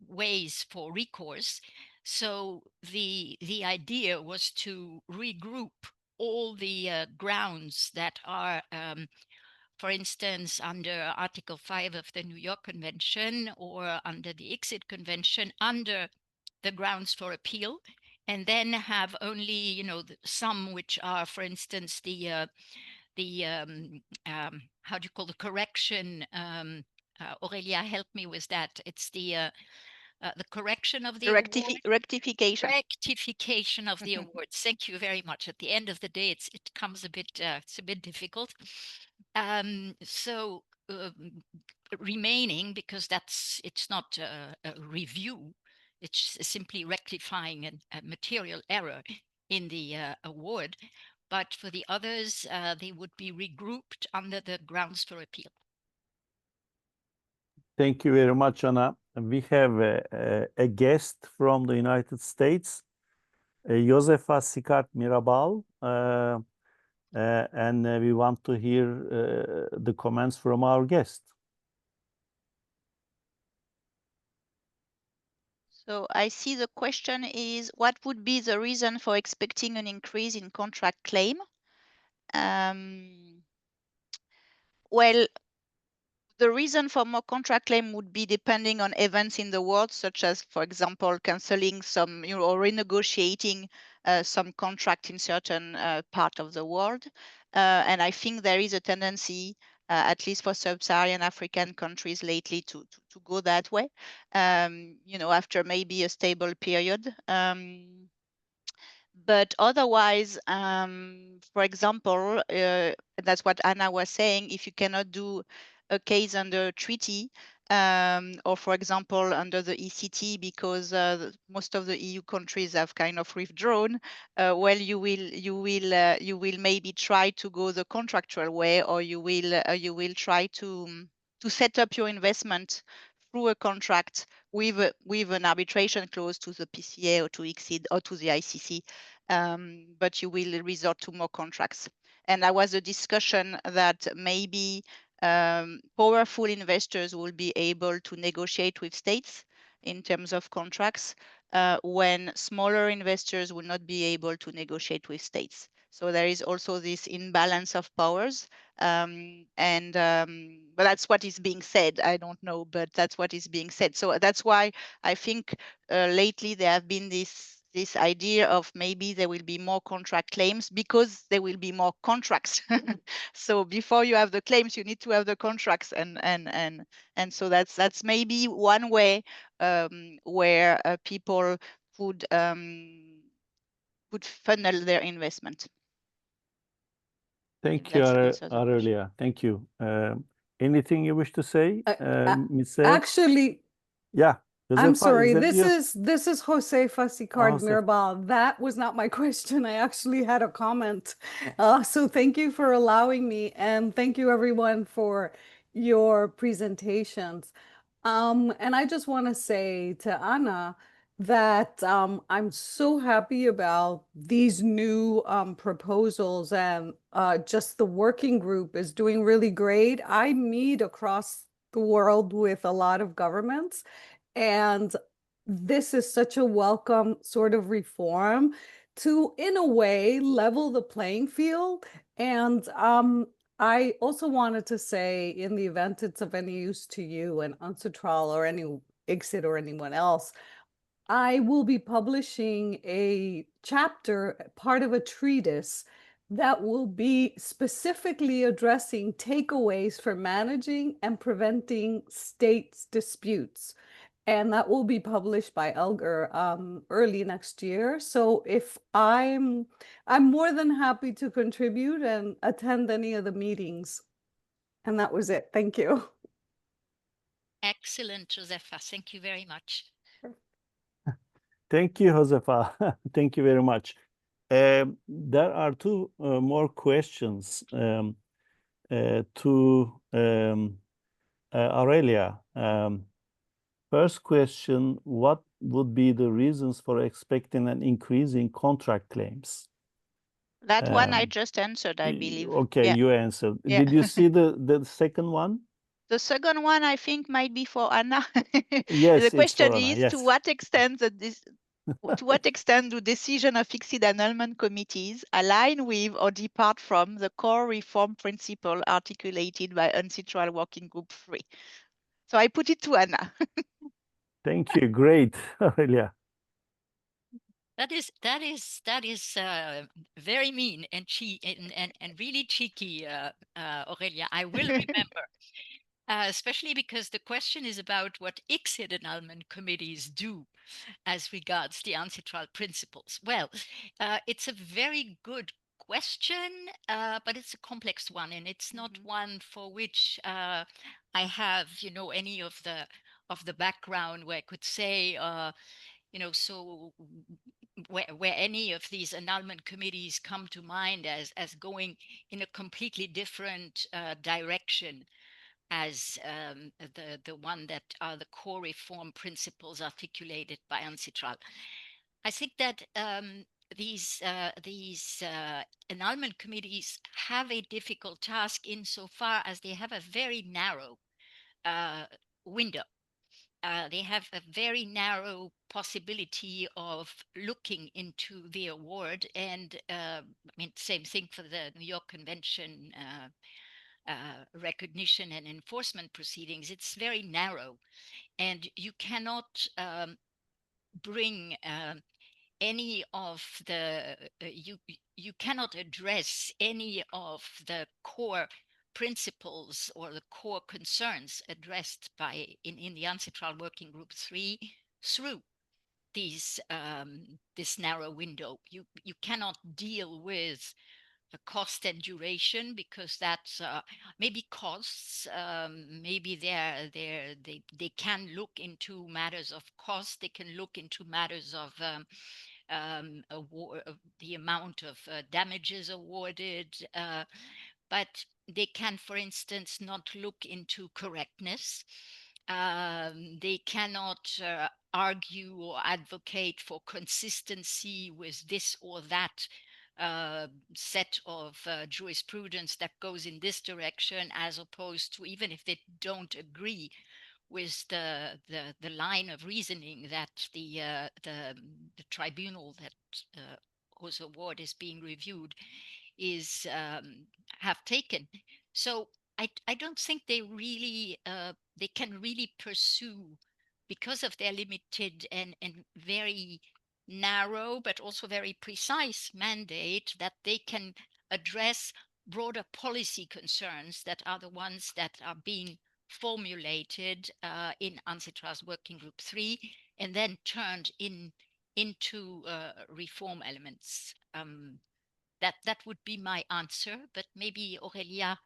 ways for recourse. So the idea was to regroup all the grounds that are, for instance, under Article 5 of the New York Convention or under the ICSID Convention, under the grounds for appeal, and then have only, you know, some which are, for instance, the how do you call the correction? Aurelia, help me with that. It's the correction of the rectification of the awards. Thank you very much. At the end of the day, it comes a bit it's a bit difficult. So remaining, because it's not a review, it's simply rectifying a material error in the award. But for the others, they would be regrouped under the grounds for appeal. Thank you very much, Anna. We have a guest from the United States, Josefa Sicart Mirabal, and we want to hear the comments from our guest. So I see the question is, what would be the reason for expecting an increase in contract claim? Well, the reason for more contract claim would be depending on events in the world, such as, for example, canceling some, or renegotiating some contract in certain part of the world. And I think there is a tendency, at least for sub-Saharan African countries lately, to go that way, after maybe a stable period. But otherwise, for example, that's what Anna was saying, if you cannot do a case under a treaty, or for example, under the ECT, because most of the EU countries have kind of withdrawn, well, you will maybe try to go the contractual way, or you will try to set up your investment through a contract with an arbitration clause to the PCA or to ICSID or to the ICC, but you will resort to more contracts. And there was a discussion that maybe powerful investors will be able to negotiate with states in terms of contracts, when smaller investors will not be able to negotiate with states. So there is also this imbalance of powers, but that's what is being said. I don't know, but that's what is being said. So that's why I think lately there have been this idea of maybe there will be more contract claims because there will be more contracts. So before you have the claims, you need to have the contracts, and so that's maybe one way where people would funnel their investment. Thank you, Aurelia. Thank you. Anything you wish to say, Ms. Said? Actually, yeah. I'm Josefa, sorry. is This is Josefa Sicart Mirabal. That was not my question. I actually had a comment. So thank you for allowing me, and thank you everyone for your presentations. And I just want to say to Anna that I'm so happy about these new proposals, and just the working group is doing really great. I meet across the world with a lot of governments, and this is such a welcome sort of reform to, in a way, level the playing field. And I also wanted to say, in the event it's of any use to you and UNCITRAL or any ICSID or anyone else, I will be publishing a chapter, part of a treatise, that will be specifically addressing takeaways for managing and preventing states disputes. And that will be published by Elgar early next year. So if I'm more than happy to contribute and attend any of the meetings. And that was it. Thank you. Excellent, Josefa. Thank you very much. Thank you, Josefa. Thank you very much. There are two more questions to Aurelia. First question, what would be the reasons for expecting an increase in contract claims? That one I just answered, I believe. Okay, yeah. You answered. Yeah. Did you see the second one? The second one, I think, might be for Anna. Yes, the question Anna, is, yes. to what extent do decision of ICSID annulment committees align with or depart from the core reform principle articulated by UNCITRAL Working Group 3? So I put it to Anna. Thank you. Great, Aurelia. That is very mean and really cheeky, Aurelia. I will remember, especially because the question is about what ICSID annulment committees do as regards the UNCITRAL principles. Well, it's a very good question, but it's a complex one, and it's not one for which I have, any of the background where I could say, so where any of these annulment committees come to mind as going in a completely different direction as the one that are the core reform principles articulated by UNCITRAL. I think that these annulment committees have a difficult task insofar as they have a very narrow window. They have a very narrow possibility of looking into the award, and same thing for the New York Convention recognition and enforcement proceedings. It's very narrow, and you cannot bring any of the you cannot address any of the core principles or the core concerns addressed in the UNCITRAL Working Group 3 through this narrow window. You cannot deal with the cost and duration, because that's maybe costs. Maybe they can look into matters of cost. They can look into matters of the amount of damages awarded, but they can, for instance, not look into correctness. They cannot argue or advocate for consistency with this or that set of jurisprudence that goes in this direction, as opposed to, even if they don't agree with the line of reasoning that the tribunal that whose award is being reviewed is have taken. So I don't think they really they can really pursue, because of their limited and very narrow but also very precise mandate, that they can address broader policy concerns that are the ones that are being formulated in UNCITRAL's Working Group 3 and then turned into reform elements. That would be my answer, but maybe Aurelia,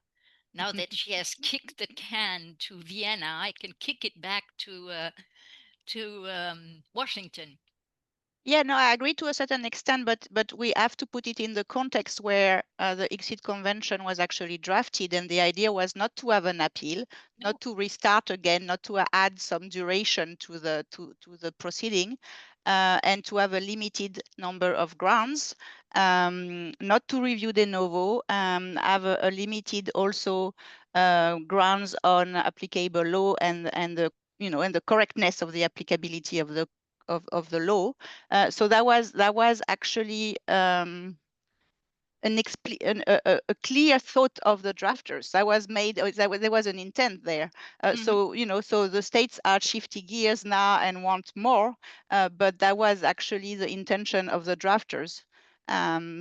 now that she has kicked the can to Vienna, I can kick it back to Washington. Yeah, no, I agree to a certain extent, but we have to put it in the context where the ICSID convention was actually drafted, and the idea was not to have an appeal, not to restart again, not to add some duration to the proceeding, and to have a limited number of grounds, not to review de novo, have a limited also grounds on applicable law and the and the correctness of the applicability of the law. So that was actually a clear thought of the drafters. That was made. There was an intent there. So so the states are shifting gears now and want more, but that was actually the intention of the drafters.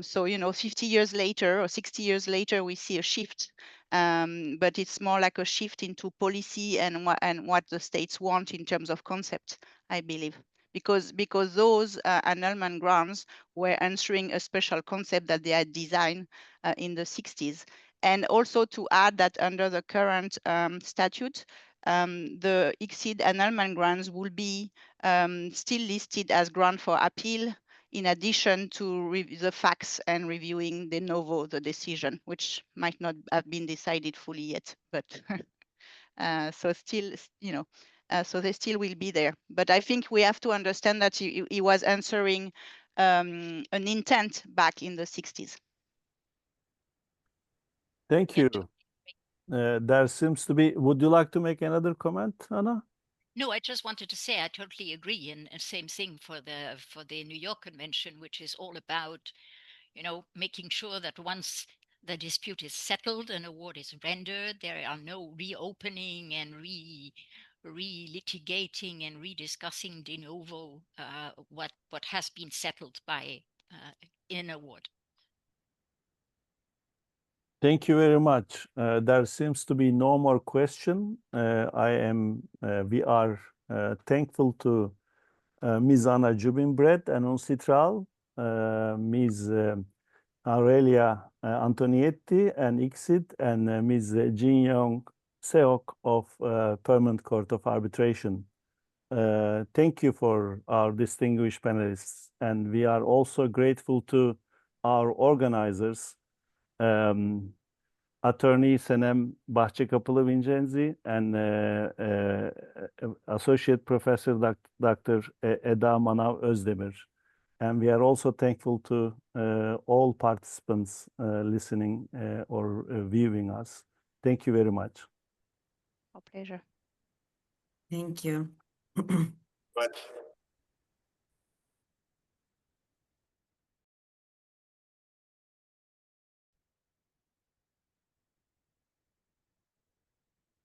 So 50 years later or 60 years later, we see a shift. But it's more like a shift into policy and what the states want in terms of concept, I believe. Because those annulment grounds were answering a special concept that they had designed in the 60s. And also to add that under the current statute, the ICSID annulment grounds will be still listed as ground for appeal, in addition to the facts and reviewing de novo the decision, which might not have been decided fully yet, but so still, so they still will be there. But I think we have to understand that he was answering an intent back in the 60s. Thank you. There seems to be, would you like to make another comment, Anna? No, I just wanted to say I totally agree, and same thing for the New York Convention, which is all about, making sure that once the dispute is settled, an award is rendered, there are no reopening and re-litigating and rediscussing de novo what has been settled by in an award. Thank you very much. There seems to be no more question. We are thankful to Ms. Anna Jubinbrett and UNCITRAL, Ms. Aurelia Antonietti and ICSID, and Ms. Jin Young Seok of Permanent Court of Arbitration. Thank you for our distinguished panelists, and we are also grateful to our organizers, Attorney Senem Bahçekapılı-Vincenzi and Associate Professor Dr. Eda Manav Özdemir. And we are also thankful to all participants listening or viewing us. Thank you very much. Our pleasure. Thank you. Much.